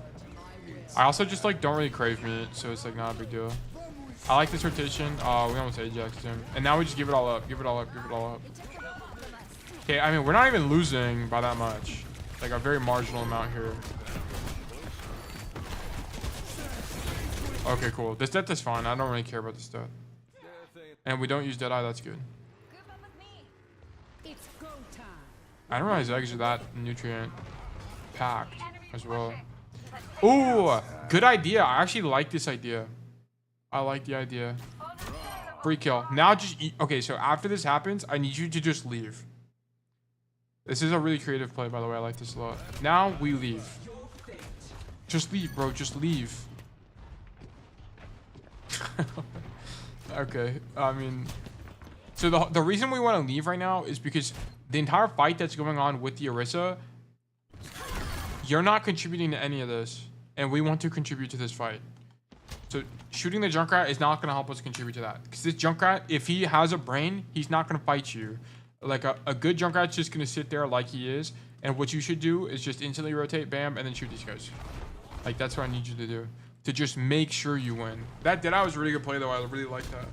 I also just like don't really crave meat, so it's like not a big deal. I like this rotation. Oh, we almost Ajaxed him. And now we just give it all up. Give it all up. Give it all up. Okay, I mean, we're not even losing by that much. Like a very marginal amount here. Okay, cool. This death is fine. I don't really care about this death. And we don't use Deadeye. That's good. I didn't realize eggs are that nutrient packed as well. Ooh, good idea. I actually like this idea. I like the idea. Free kill. Now just eat. Okay, so after this happens, I need you to just leave. This is a really creative play, by the way. I like this a lot. Now we leave. Just leave, bro. Just leave. Okay. I mean, so the reason we want to leave right now is because the entire fight that's going on with the Orisa, you're not contributing to any of this, and we want to contribute to this fight. So shooting the Junkrat is not going to help us contribute to that. Because this Junkrat, if he has a brain, he's not going to fight you. Like a good Junkrat's just going to sit there like he is. And what you should do is just instantly rotate, bam, and then shoot these guys. Like that's what I need you to do. To just make sure you win. That Deadeye was a really good play though. I really like that.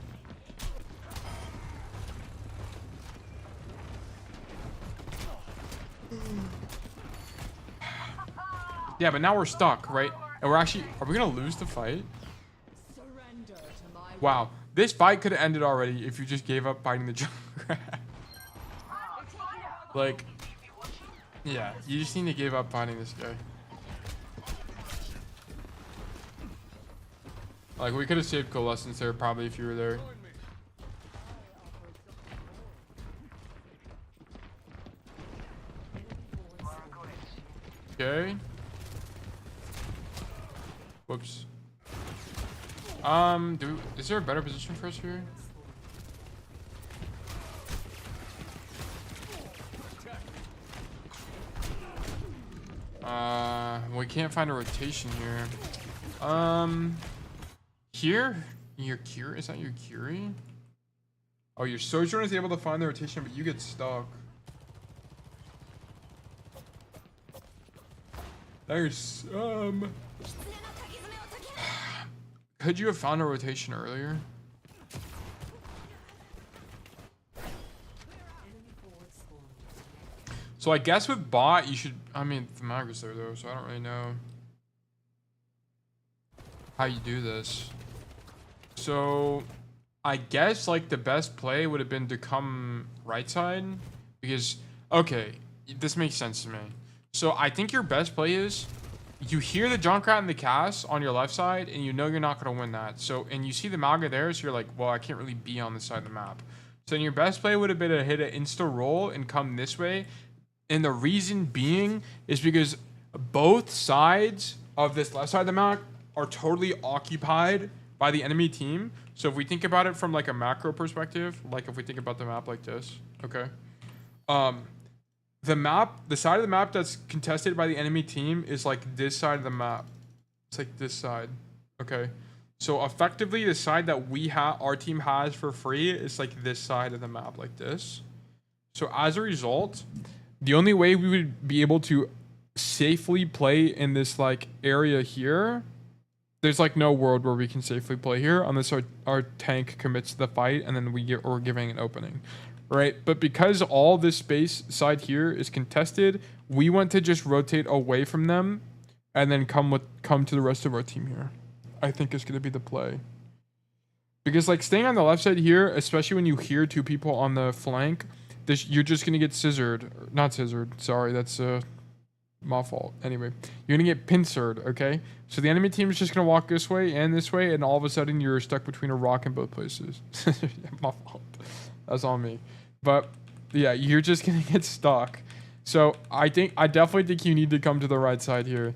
Yeah, but now we're stuck, right? And we're actually, are we going to lose the fight? Wow, this fight could have ended already if you just gave up fighting the Junkrat. Like, yeah, you just need to give up fighting this guy. Like, we could have saved Coalescence there probably if you were there. Okay. Whoops. Is there a better position for us here? We can't find a rotation here. Here? Your Curie? Is that your Curie? Oh, your Sojourner is able to find the rotation, but you get stuck. There's, could you have found a rotation earlier? So I guess with bot, you should, I mean, the Magra's there though, so I don't really know how you do this. So I guess like the best play would have been to come right side because, okay, this makes sense to me. So I think your best play is you hear the Junkrat and the Cass on your left side and you know you're not going to win that. So, and you see the Maga there, so you're like, well, I can't really be on this side of the map. So then your best play would have been to hit an insta roll and come this way. And the reason being is because both sides of this left side of the map are totally occupied by the enemy team. So if we think about it from like a macro perspective, like if we think about the map like this, okay? The side of the map that's contested by the enemy team is like this side of the map. It's like this side, okay? So effectively the side that our team has for free is like this side of the map, like this. So as a result, the only way we would be able to safely play in this like area here, there's like no world where we can safely play here unless our tank commits to the fight and then we're giving an opening, right? But because all this space side here is contested, we want to just rotate away from them and then come to the rest of our team here. I think is going to be the play. Because like staying on the left side here, especially when you hear two people on the flank, you're just going to get scissored. Not scissored, sorry, that's my fault. Anyway, you're going to get pincered, okay? So the enemy team is just going to walk this way, and all of a sudden you're stuck between a rock in both places. My fault. That's on me. But yeah, you're just going to get stuck. So I definitely think you need to come to the right side here.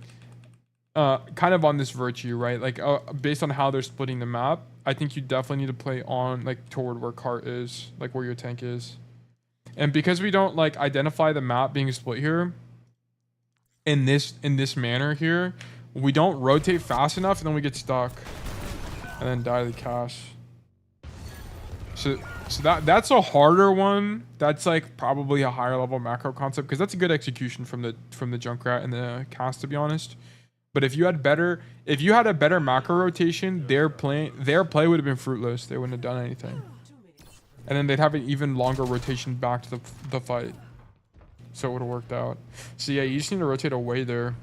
Kind of on this virtue, right? Like based on how they're splitting the map, I think you definitely need to play on like toward where cart is, like where your tank is. And because we don't like identify the map being split here in this manner here, we don't rotate fast enough and then we get stuck and then die to the cash. So that's a harder one. That's like probably a higher level macro concept because that's a good execution from the Junkrat and the cast, to be honest. But if you had a better macro rotation, their play would have been fruitless. They wouldn't have done anything. And then they'd have an even longer rotation back to the fight. So it would have worked out. So yeah, you just need to rotate away there.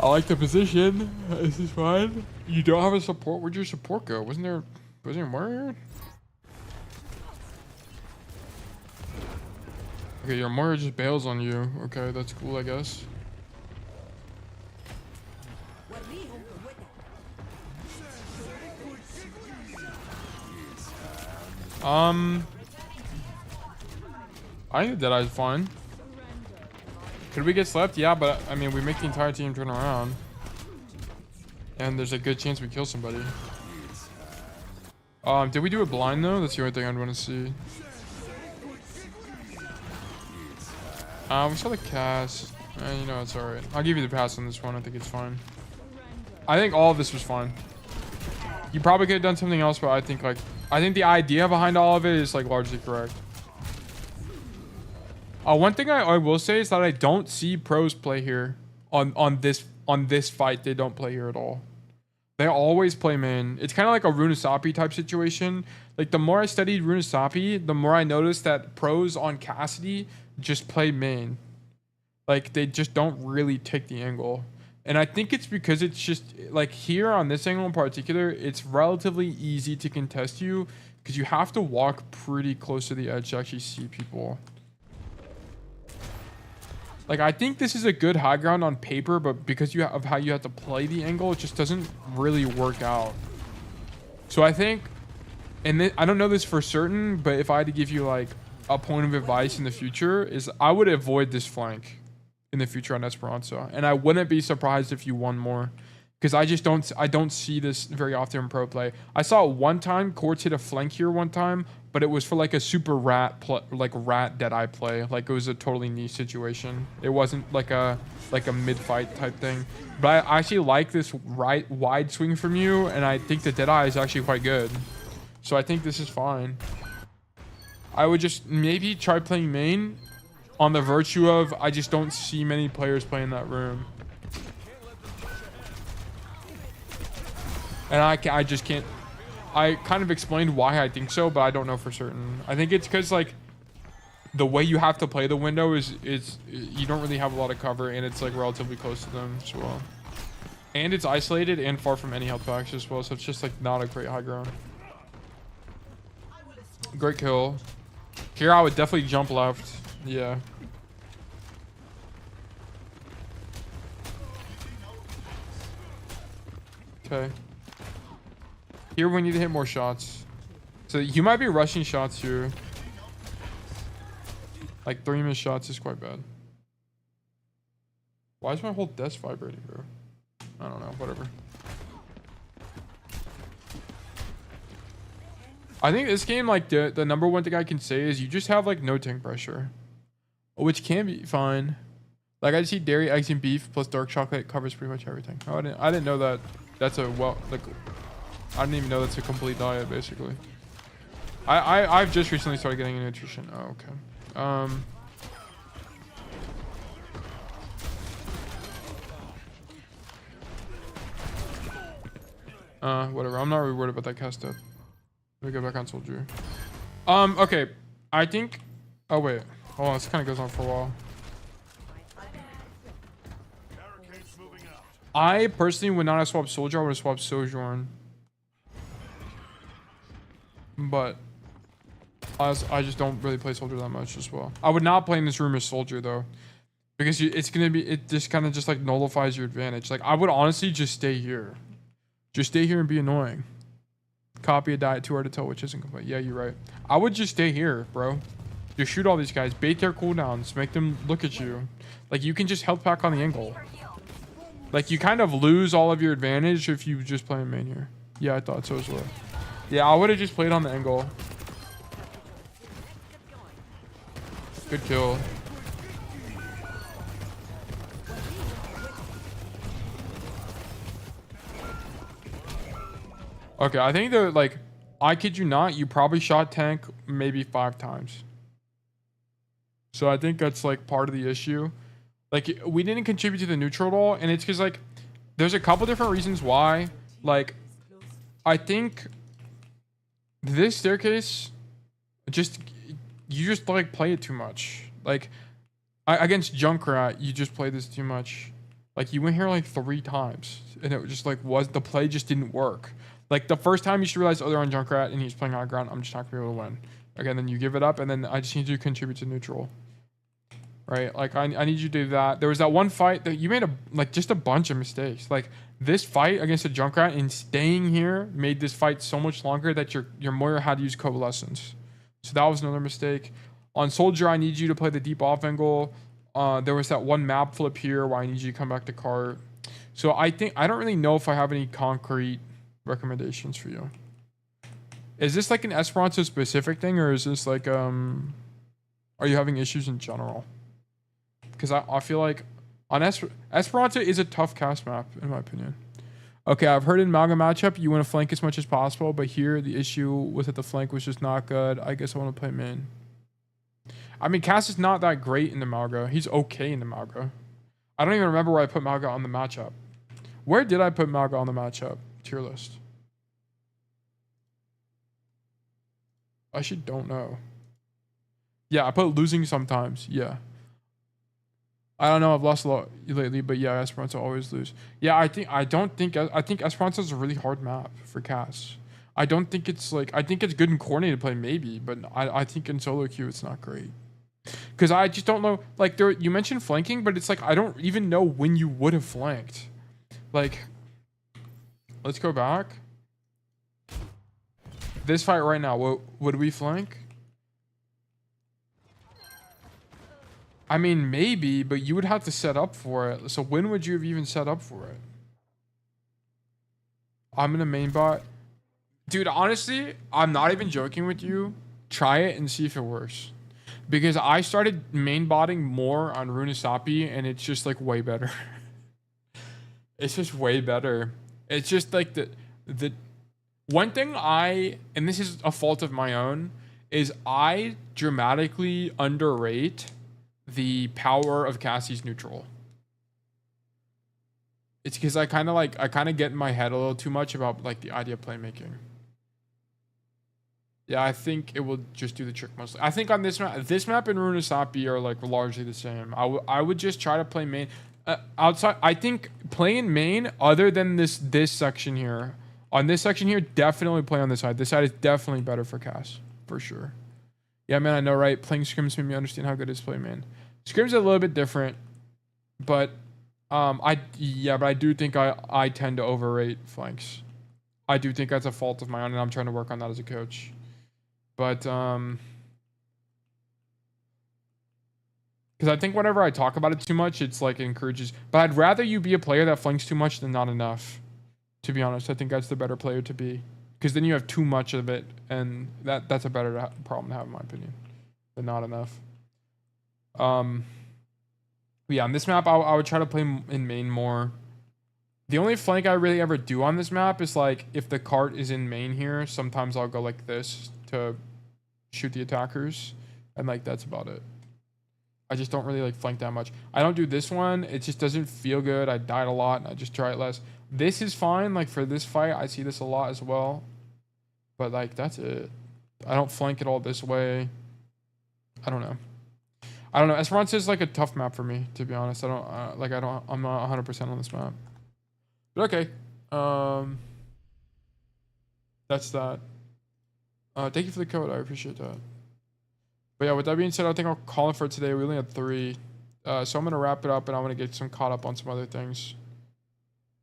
I like the position. This is fine. You don't have a support. Where'd your support go? Wasn't there more here? Okay, your Moira just bails on you. Okay, that's cool, I guess. I think the Deadeye's fine. Could we get slept? Yeah, but I mean, we make the entire team turn around. And there's a good chance we kill somebody. Did we do it blind though? That's the only thing I'd want to see. We saw the cast. You know, it's alright. I'll give you the pass on this one. I think it's fine. I think all of this was fine. You probably could have done something else, but I think the idea behind all of it is like largely correct. One thing I will say is that I don't see pros play here on this fight. They don't play here at all. They always play main. It's kind of like a Runesapi type situation. Like the more I studied Runesapi, the more I noticed that pros on Cassidy just play main. Like they just don't really take the angle. And I think it's because it's just like here on this angle in particular, it's relatively easy to contest you because you have to walk pretty close to the edge to actually see people. Like, I think this is a good high ground on paper, but because of how you have to play the angle, it just doesn't really work out. So I think, and I don't know this for certain, but if I had to give you like a point of advice in the future, is I would avoid this flank in the future on Esperanza. And I wouldn't be surprised if you won more. Because I don't see this very often in pro play. I saw it one time, Quartz hit a flank here one time, but it was for like a super rat Deadeye play. Like it was a totally niche situation. It wasn't like a mid-fight type thing. But I actually like this wide swing from you, and I think the Deadeye is actually quite good. So I think this is fine. I would just maybe try playing main on the virtue of I just don't see many players playing that room. And I just can't. I kind of explained why I think so, but I don't know for certain. I think it's because like the way you have to play the window is you don't really have a lot of cover, and it's like relatively close to them as well. And it's isolated and far from any health packs as well, so it's just like not a great high ground. Great kill. Here I would definitely jump left. Yeah. Okay. Here we need to hit more shots. So you might be rushing shots here. Like 3 missed shots is quite bad. Why is my whole desk vibrating, bro? I don't know, whatever. I think this game, like the number one thing I can say is you just have like no tank pressure, which can be fine. Like I see dairy, eggs, and beef plus dark chocolate covers pretty much everything. Oh, I didn't know that. That's a I didn't even know that's a complete diet, basically. I've just recently started getting into nutrition. Oh, okay. Whatever. I'm not really worried about that cast up. Let me go back on soldier. Okay. I think. Oh wait. Hold on. This kind of goes on for a while. I personally would not have swapped soldier. I would have swapped sojourn. But I just don't really play soldier that much as well. I would not play in this room as soldier though. Because it's gonna be, it just kind of just like nullifies your advantage. Like I would honestly just stay here. Just stay here and be annoying. Copy a diet, too hard to tell which isn't complete. Yeah, you're right. I would just stay here, bro. Just shoot all these guys. Bait their cooldowns. Make them look at you. Like, you can just health pack on the angle. Like, you kind of lose all of your advantage if you just play in main here. Yeah, I thought so as well. Yeah, I would have just played on the angle. Good kill. Okay, I think that, like, I kid you not, you probably shot tank maybe 5 times. So I think that's, like, part of the issue. Like, we didn't contribute to the neutral at all, and it's because, like, there's a couple different reasons why. Like, I think this staircase, just, you just, like, play it too much. Like, against Junkrat, you just play this too much. Like, you went here, like, 3 times, and it just, like, the play just didn't work. Like, the first time you should realize, oh, they're on Junkrat, and he's playing high ground, I'm just not going to be able to win. Again, then you give it up, and then I just need you to contribute to neutral. Right? Like, I need you to do that. There was that one fight that you made, just a bunch of mistakes. Like, this fight against a Junkrat and staying here made this fight so much longer that your Moira had to use Coalescence. So that was another mistake. On Soldier, I need you to play the deep off angle. There was that one map flip here where I need you to come back to cart. So I don't really know if I have any concrete recommendations for you. Is this like an Esperanto specific thing, or is this like are you having issues in general? Because I feel like on Esperanto is a tough cast map in my opinion. Okay, I've heard in Malga matchup you want to flank as much as possible, but here the issue was that the flank was just not good. I guess I want to play main. I mean, Cass is not that great in the Malga. He's okay in the Malga. I don't even remember where I put Malga on the matchup. Where did I put Malga on the matchup tier list? I actually don't know. Yeah, I put losing sometimes. Yeah. I don't know. I've lost a lot lately, but yeah, Esperanto always lose. Yeah, I think Esperanto is a really hard map for Cass. I don't think it's like, I think it's good in coordinated play maybe, but I think in solo queue it's not great. Because I just don't know, like you mentioned flanking, but it's like I don't even know when you would have flanked. Like, let's go back. This fight right now, what would we flank? I mean, maybe, but you would have to set up for it. So when would you have even set up for it? I'm in a main bot. Dude, honestly, I'm not even joking with you. Try it and see if it works. Because I started main botting more on Runesapi, and it's just like way better. It's just way better. It's just like the one thing and this is a fault of my own, is I dramatically underrate the power of Cassie's neutral. It's because I kind of get in my head a little too much about like the idea of playmaking. Yeah, I think it will just do the trick mostly. I think on this map and Runesapi are like largely the same. I would just try to play main. Outside, I think playing main other than this section here. On this section here, definitely play on this side. This side is definitely better for Cass, for sure. Yeah, man, I know, right? Playing scrims made me understand how good it is to play main. Scrims are a little bit different, but I do think I tend to overrate flanks. I do think that's a fault of my own, and I'm trying to work on that as a coach. But because I think whenever I talk about it too much, it's like it encourages. But I'd rather you be a player that flanks too much than not enough. To be honest, I think that's the better player to be, because then you have too much of it, and that's a better problem to have in my opinion than not enough. Yeah, on this map, I would try to play in main more. The only flank I really ever do on this map is like if the cart is in main here, sometimes I'll go like this to shoot the attackers, and like that's about it. I just don't really like flank that much. I don't do this one. It just doesn't feel good. I died a lot, and I just try it less. This is fine. Like for this fight, I see this a lot as well. But like that's it. I don't flank it all this way. I don't know. Esperanto is like a tough map for me, to be honest. I'm not 100% on this map. But okay. That's that. Thank you for the code. I appreciate that. But yeah, with that being said, I think I'll call it for today. We only had 3. So I'm gonna wrap it up, and I'm gonna get some caught up on some other things.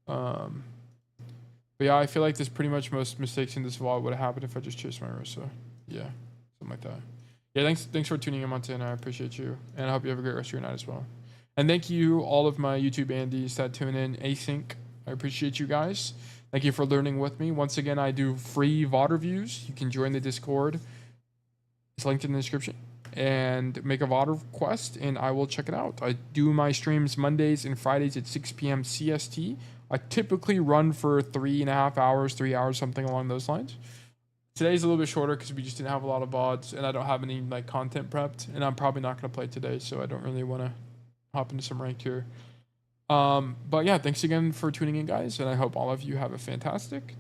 But yeah, I feel like there's pretty much most mistakes in this VOD would have happened if I just chased my wrist. So yeah, something like that. Yeah, thanks for tuning in, Montana. I appreciate you, and I hope you have a great rest of your night as well. And thank you all of my YouTube Andes that tune in async. I appreciate you guys. Thank you for learning with me. Once again, I do free VOD reviews. You can join the Discord. It's linked in the description. And make a VOD request, and I will check it out. I do my streams Mondays and Fridays at 6 p.m. CST. I typically run for 3.5 hours, 3 hours, something along those lines. Today's a little bit shorter because we just didn't have a lot of VODs, and I don't have any like content prepped, and I'm probably not going to play today, so I don't really want to hop into some ranked here. But yeah, thanks again for tuning in, guys, and I hope all of you have a fantastic